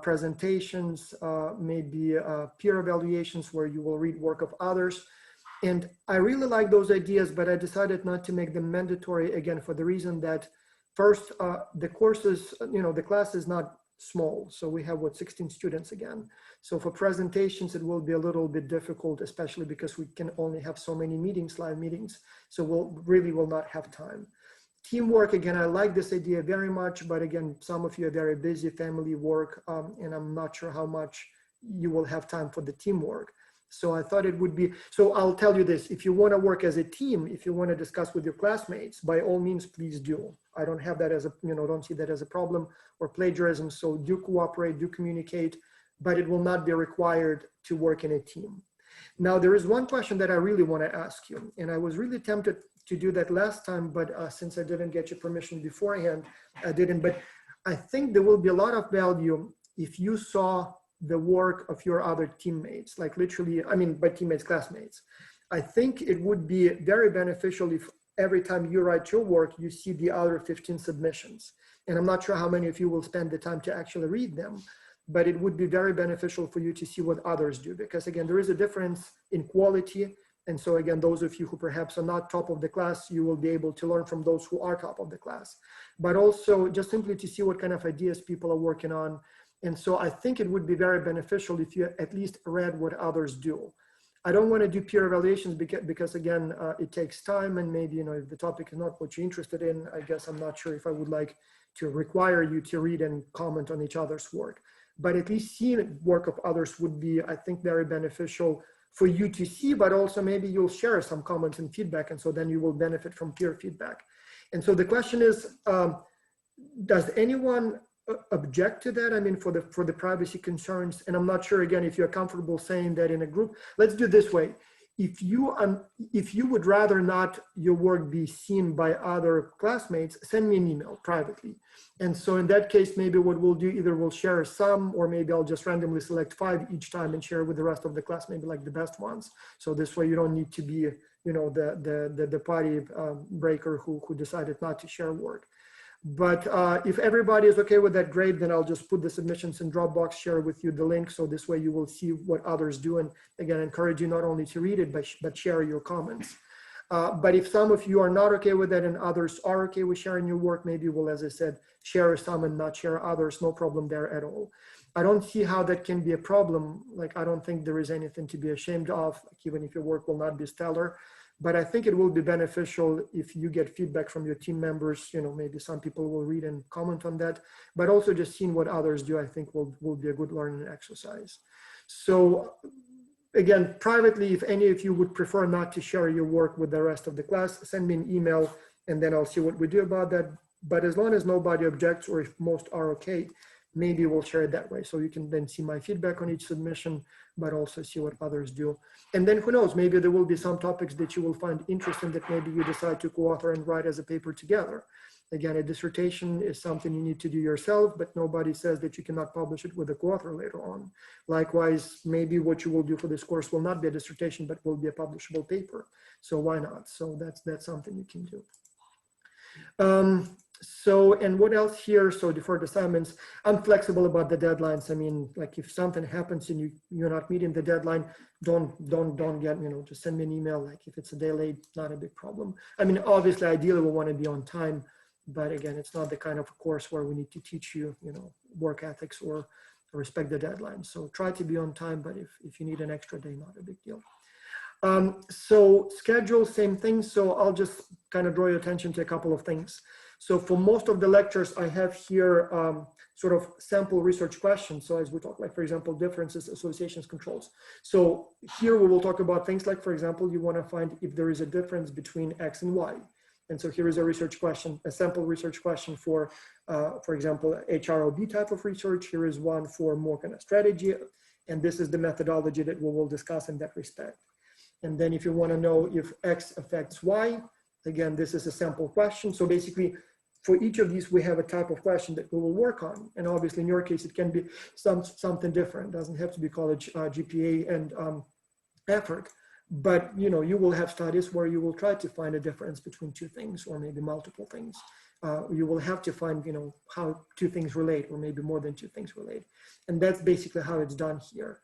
presentations, maybe peer evaluations where you will read work of others. And I really like those ideas, but I decided not to make them mandatory, again, for the reason that first, the courses, the class is not small. So we have 16 students again. So for presentations, it will be a little bit difficult, especially because we can only have so many meetings, live meetings. So we'll really will not have time. Teamwork, again, I like this idea very much, but again, some of you are very busy, family work, and I'm not sure how much you will have time for the teamwork. So I thought it would be, so I'll tell you this, if you want to work as a team, if you want to discuss with your classmates, by all means, please do. I don't have that as a, don't see that as a problem or plagiarism. So do cooperate, do communicate, but it will not be required to work in a team. Now, there is one question that I really want to ask you, and I was really tempted to do that last time, but since I didn't get your permission beforehand, I didn't, but I think there will be a lot of value if you saw the work of your other teammates, like literally, I mean, by teammates, classmates. I think it would be very beneficial if every time you write your work, you see the other 15 submissions. And I'm not sure how many of you will spend the time to actually read them, but it would be very beneficial for you to see what others do, because again, there is a difference in quality. And so again, those of you who perhaps are not top of the class, you will be able to learn from those who are top of the class, but also just simply to see what kind of ideas people are working on. And so I think it would be very beneficial if you at least read what others do. I don't want to do peer evaluations because again, it takes time, and maybe, if the topic is not what you're interested in, I guess I'm not sure if I would like to require you to read and comment on each other's work. But at least seeing work of others would be, I think, very beneficial for you to see, but also maybe you'll share some comments and feedback, and so then you will benefit from peer feedback. And so the question is, does anyone object to that? I mean, for the privacy concerns, and I'm not sure again if you're comfortable saying that in a group. Let's do it this way. if you would rather not your work be seen by other classmates, send me an email privately. And so in that case, maybe what we'll do, either we'll share some, or maybe I'll just randomly select 5 each time and share with the rest of the class, maybe like the best ones. So this way you don't need to be, you know, the party breaker who decided not to share work. But if everybody is okay with that, great, then I'll just put the submissions in Dropbox, share with you the link. So this way you will see what others do. And again, encourage you not only to read it, but share your comments. But if some of you are not okay with that and others are okay with sharing your work, maybe we'll, as I said, share some and not share others, no problem there at all. I don't see how that can be a problem. Like, I don't think there is anything to be ashamed of, like, even if your work will not be stellar. But I think it will be beneficial if you get feedback from your team members. You know, maybe some people will read and comment on that, but also just seeing what others do, I think will be a good learning exercise. So again, privately, if any of you would prefer not to share your work with the rest of the class, send me an email and then I'll see what we do about that. But as long as nobody objects, or if most are okay, maybe we'll share it that way. So you can then see my feedback on each submission, but also see what others do. And then who knows, maybe there will be some topics that you will find interesting that maybe you decide to co-author and write as a paper together. Again, a dissertation is something you need to do yourself, but nobody says that you cannot publish it with a co-author later on. Likewise, maybe what you will do for this course will not be a dissertation, but will be a publishable paper. So why not? So that's something you can do. So, and what else here? So deferred assignments, I'm flexible about the deadlines. I mean, like if something happens and you're not meeting the deadline, don't get, you know, just send me an email. Like if it's a day late, not a big problem. I mean, obviously, ideally we want to be on time, but again, it's not the kind of course where we need to teach you, you know, work ethics or respect the deadline. So try to be on time, but if you need an extra day, not a big deal. So schedule, same thing. So I'll just kind of draw your attention to a couple of things. So for most of the lectures, I have here sort of sample research questions. So as we talk, like, for example, differences, associations, controls. So here we will talk about things like, for example, you want to find if there is a difference between X and Y. And so here is a research question, a sample research question for example, HROB type of research. Here is one for more kind of strategy. And this is the methodology that we will discuss in that respect. And then if you want to know if X affects Y, again, this is a sample question. So basically, for each of these, we have a type of question that we will work on. And obviously, in your case, it can be something different. It doesn't have to be college GPA and effort. But you know, you will have studies where you will try to find a difference between two things, or maybe multiple things. You will have to find, you know, how two things relate, or maybe more than two things relate. And that's basically how it's done here.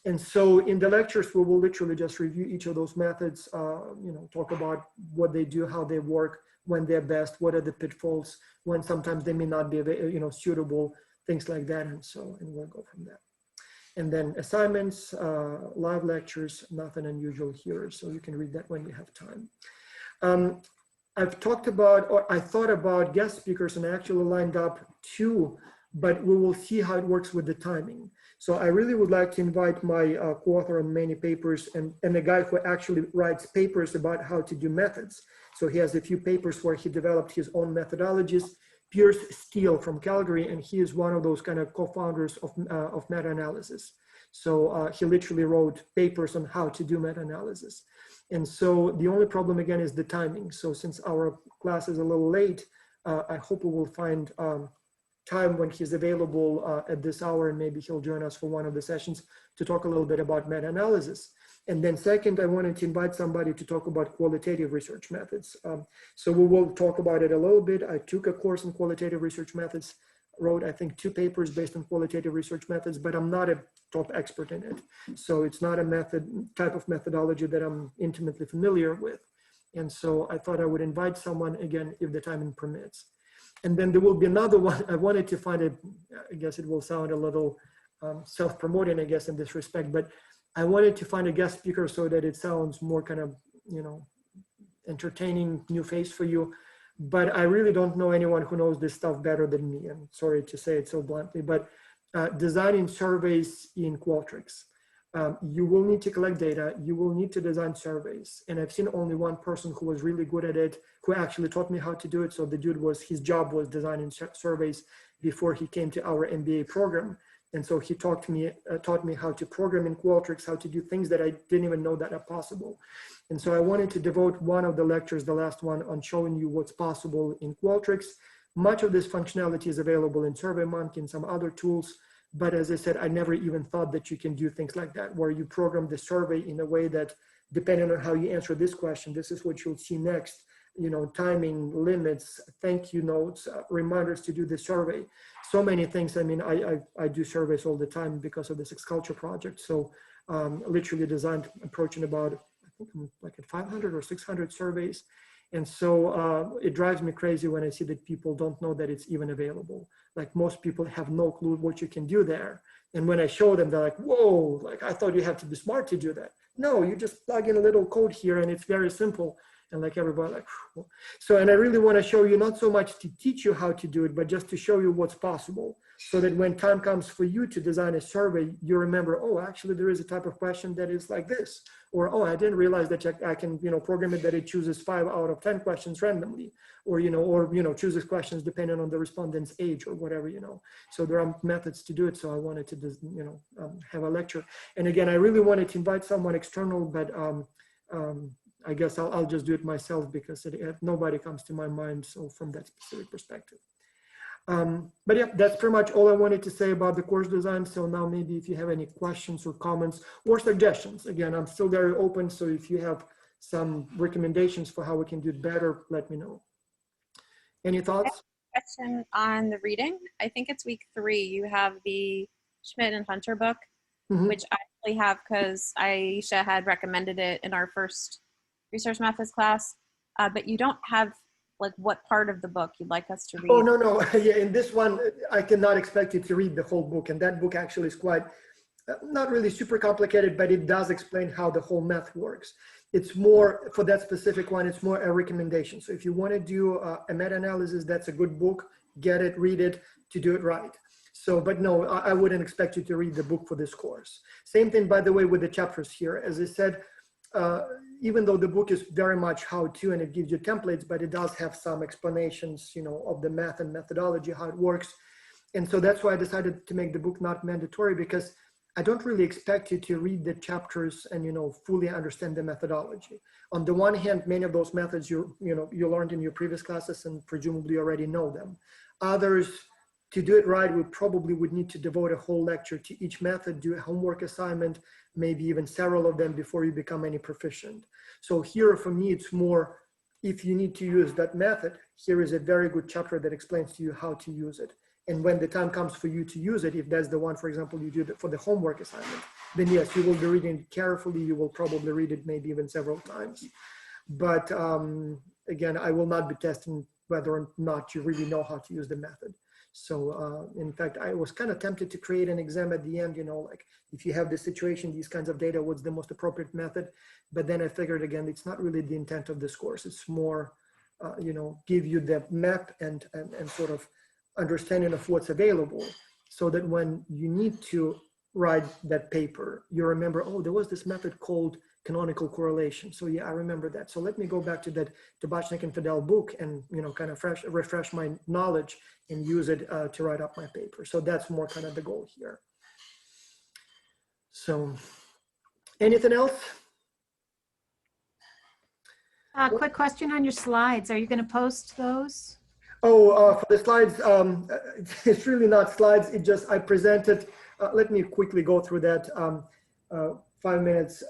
And so in the lectures, we will literally just review each of those methods, you know, talk about what they do, how they work, when they're best, what are the pitfalls, when sometimes they may not be, you know, suitable, things like that. And so, and we'll go from there. And then assignments, live lectures, nothing unusual here. So you can read that when you have time. I've talked about, or I thought about guest speakers, and I actually lined up 2, but we will see how it works with the timing. So I really would like to invite my co-author on many papers and a guy who actually writes papers about how to do methods. So he has a few papers where he developed his own methodologies. Pierce Steele from Calgary, and he is one of those kind of co-founders of meta-analysis. So he literally wrote papers on how to do meta-analysis. And so the only problem again is the timing. So since our class is a little late, I hope we will find time when he's available at this hour, and maybe he'll join us for one of the sessions to talk a little bit about meta-analysis. And then second, I wanted to invite somebody to talk about qualitative research methods. So we will talk about it a little bit. I took a course in qualitative research methods, wrote, I think, 2 papers based on qualitative research methods, but I'm not a top expert in it. So it's not a type of methodology that I'm intimately familiar with. And so I thought I would invite someone, again, if the timing permits. And then there will be another one. I wanted to find it, I guess it will sound a little self-promoting, I guess, in this respect, but I wanted to find a guest speaker so that it sounds more kind of, you know, entertaining new face for you. But I really don't know anyone who knows this stuff better than me. I'm sorry to say it so bluntly, but designing surveys in Qualtrics. You will need to collect data. You will need to design surveys. And I've seen only one person who was really good at it, who actually taught me how to do it. So the dude his job was designing surveys before he came to our MBA program. And so he taught me how to program in Qualtrics, how to do things that I didn't even know that are possible. And so I wanted to devote one of the lectures, the last one, on showing you what's possible in Qualtrics. Much of this functionality is available in SurveyMonkey and some other tools. But as I said, I never even thought that you can do things like that, where you program the survey in a way that, depending on how you answer this question, this is what you'll see next, you know, timing, limits, thank you notes, reminders to do the survey. So many things. I mean, I do surveys all the time because of this X-Culture project. So literally designed approaching about, I think I'm like at 500 or 600 surveys. And so it drives me crazy when I see that people don't know that it's even available. Like most people have no clue what you can do there. And when I show them, they're like, whoa, like I thought you have to be smart to do that. No, you just plug in a little code here and it's very simple. And like everybody like, whew. So, and I really want to show you not so much to teach you how to do it, but just to show you what's possible. So that when time comes for you to design a survey, you remember, oh, actually there is a type of question that is like this. Or, oh, I didn't realize that I can, you know, program it that it chooses 5 out of 10 questions randomly, or, you know, chooses questions depending on the respondent's age or whatever, you know. So there are methods to do it. So I wanted to, you know, have a lecture. And again, I really wanted to invite someone external, but I guess I'll just do it myself because nobody comes to my mind. So from that specific perspective. But yeah, that's pretty much all I wanted to say about the course design. So now maybe if you have any questions or comments or suggestions, again, I'm still very open. So if you have some recommendations for how we can do it better, let me know. Any thoughts? Question on the reading. I think it's week 3. You have the Schmidt and Hunter book, which I actually have because Aisha had recommended it in our first research methods class, but you don't have like what part of the book you'd like us to read. Oh, no. Yeah, in this one, I cannot expect you to read the whole book. And that book actually is quite, not really super complicated, but it does explain how the whole math works. It's more, for that specific one, it's more a recommendation. So if you want to do a meta-analysis, that's a good book. Get it, read it to do it right. So, but no, I wouldn't expect you to read the book for this course. Same thing, by the way, with the chapters here. As I said, even though the book is very much how-to and it gives you templates, but it does have some explanations, you know, of the math and methodology, how it works. And so that's why I decided to make the book not mandatory, because I don't really expect you to read the chapters and, you know, fully understand the methodology. On the one hand, many of those methods you learned in your previous classes and presumably already know them. Others, to do it right, we probably would need to devote a whole lecture to each method, do a homework assignment, maybe even several of them before you become any proficient. So here for me, it's more, if you need to use that method, here is a very good chapter that explains to you how to use it. And when the time comes for you to use it, if that's the one, for example, you do for the homework assignment, then yes, you will be reading it carefully. You will probably read it maybe even several times. But again, I will not be testing whether or not you really know how to use the method. So in fact, I was kind of tempted to create an exam at the end, you know, like if you have this situation, these kinds of data, what's the most appropriate method? But then I figured, again, it's not really the intent of this course. It's more, you know, give you the map and sort of understanding of what's available, so that when you need to write that paper, you remember, oh, there was this method called canonical correlation. So yeah, I remember that. So let me go back to that Tabachnik and Fidel book and, you know, kind of refresh my knowledge and use it to write up my paper. So that's more kind of the goal here. So anything else? Quick question on your slides. Are you going to post those? Oh, for the slides, it's really not slides. It just, I presented, let me quickly go through that 5 minutes,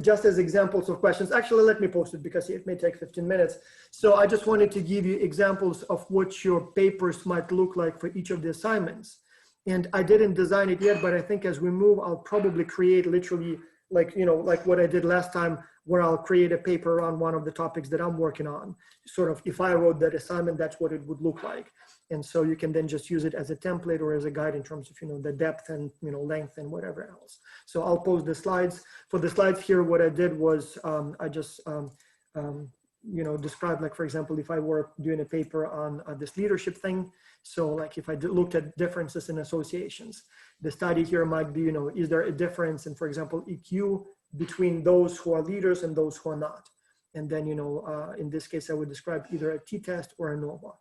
just as examples of questions. Actually, let me post it because it may take 15 minutes. So I just wanted to give you examples of what your papers might look like for each of the assignments. And I didn't design it yet, but I think as we move, I'll probably create literally like, you know, like what I did last time, where I'll create a paper around one of the topics that I'm working on. Sort of, if I wrote that assignment, that's what it would look like. And so you can then just use it as a template or as a guide in terms of, you know, the depth and, you know, length and whatever else. So I'll post the slides. For the slides here, what I did was I just, you know, described, like, for example, if I were doing a paper on this leadership thing. So like if I looked at differences in associations, the study here might be, you know, is there a difference in, for example, EQ between those who are leaders and those who are not? And then, you know, in this case, I would describe either a t-test or a ANOVA.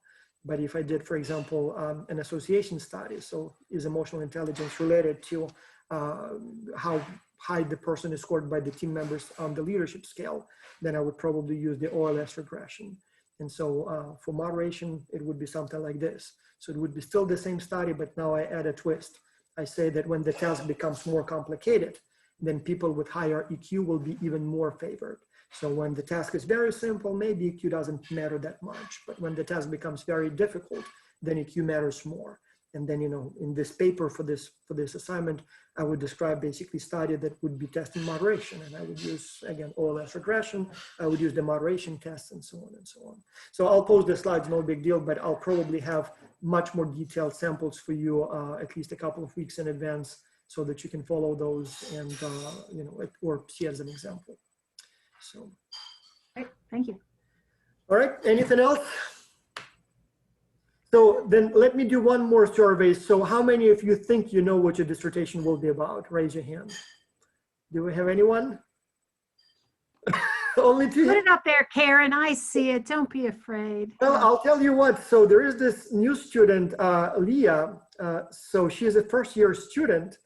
But if I did, for example, an association study, so is emotional intelligence related to how high the person is scored by the team members on the leadership scale, then I would probably use the OLS regression. And so for moderation, it would be something like this. So it would be still the same study, but now I add a twist. I say that when the task becomes more complicated, then people with higher EQ will be even more favored. So when the task is very simple, maybe EQ doesn't matter that much. But when the task becomes very difficult, then EQ matters more. And then, you know, in this paper for this assignment, I would describe basically study that would be testing moderation. And I would use, again, OLS regression. I would use the moderation tests and so on and so on. So I'll post the slides, no big deal, but I'll probably have much more detailed samples for you at least a couple of weeks in advance so that you can follow those and, you know, or see as an example. So. Great, thank you. All right, anything else? So then let me do one more survey. So how many of you think you know what your dissertation will be about? Raise your hand. Do we have anyone? Only two. Put it up there, Karen. I see it. Don't be afraid. Well, I'll tell you what. So there is this new student, Leah. So she is a first-year student,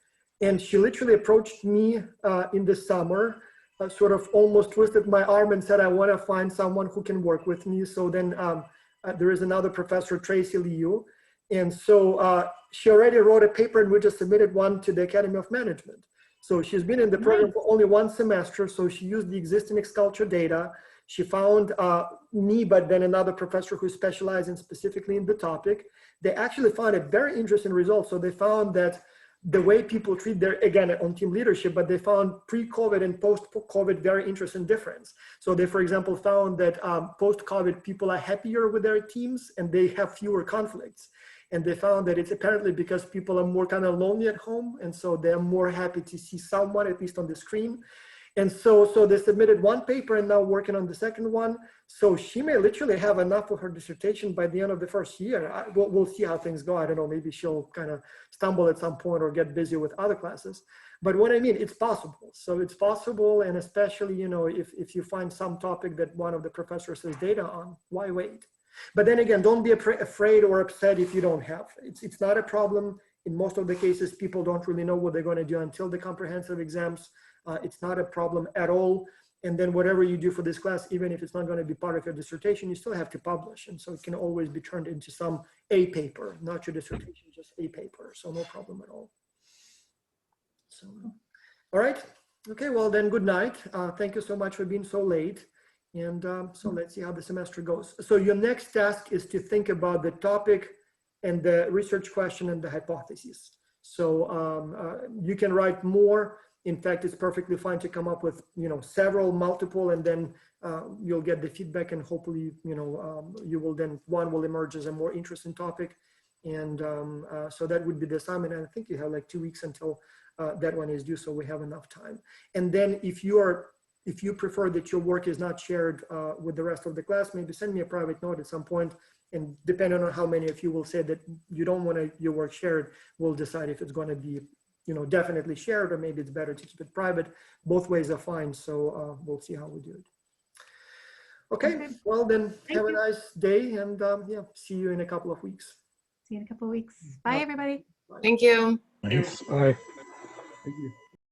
and she literally approached me in the summer, sort of almost twisted my arm and said, I want to find someone who can work with me. So then there is another professor, Tracy Liu. And so she already wrote a paper and we just submitted one to the Academy of Management. So she's been in the program for only one semester. So she used the existing X-Culture data. She found me, but then another professor who specialized specifically in the topic. They actually found a very interesting result. So they found that the way people treat their, again, on team leadership, but they found pre-COVID and post-COVID very interesting difference. So they, for example, found that post-COVID people are happier with their teams and they have fewer conflicts. And they found that it's apparently because people are more kind of lonely at home. And so they're more happy to see someone, at least on the screen. And so they submitted one paper and now working on the second one. So she may literally have enough for her dissertation by the end of the first year. We'll see how things go. I don't know, maybe she'll kind of stumble at some point or get busy with other classes. But what I mean, it's possible. So it's possible, and especially, you know, if you find some topic that one of the professors has data on, why wait? But then again, don't be afraid or upset if you don't have. It's not a problem. In most of the cases, people don't really know what they're going to do until the comprehensive exams. It's not a problem at all. And then whatever you do for this class, even if it's not going to be part of your dissertation, you still have to publish. And so it can always be turned into some A paper, not your dissertation, just a paper. So no problem at all. So, all right. Okay, well then, good night. Thank you so much for being so late. And so let's see how the semester goes. So your next task is to think about the topic and the research question and the hypothesis. So you can write more. In fact, it's perfectly fine to come up with, you know, several, multiple, and then you'll get the feedback, and hopefully, you know, you will then, one will emerge as a more interesting topic. And so that would be the assignment. And I think you have like 2 weeks until that one is due, so we have enough time. And then if you prefer that your work is not shared with the rest of the class, maybe send me a private note at some point, and depending on how many of you will say that you don't want your work shared, we'll decide if it's going to be, you know, definitely shared, or maybe it's better to keep it private. Both ways are fine. So we'll see how we do it. Okay, well then, have a nice day, and yeah, see you in a couple of weeks. See you in a couple of weeks. Bye, everybody. Bye. Thank you. Thanks. Bye. Thank you.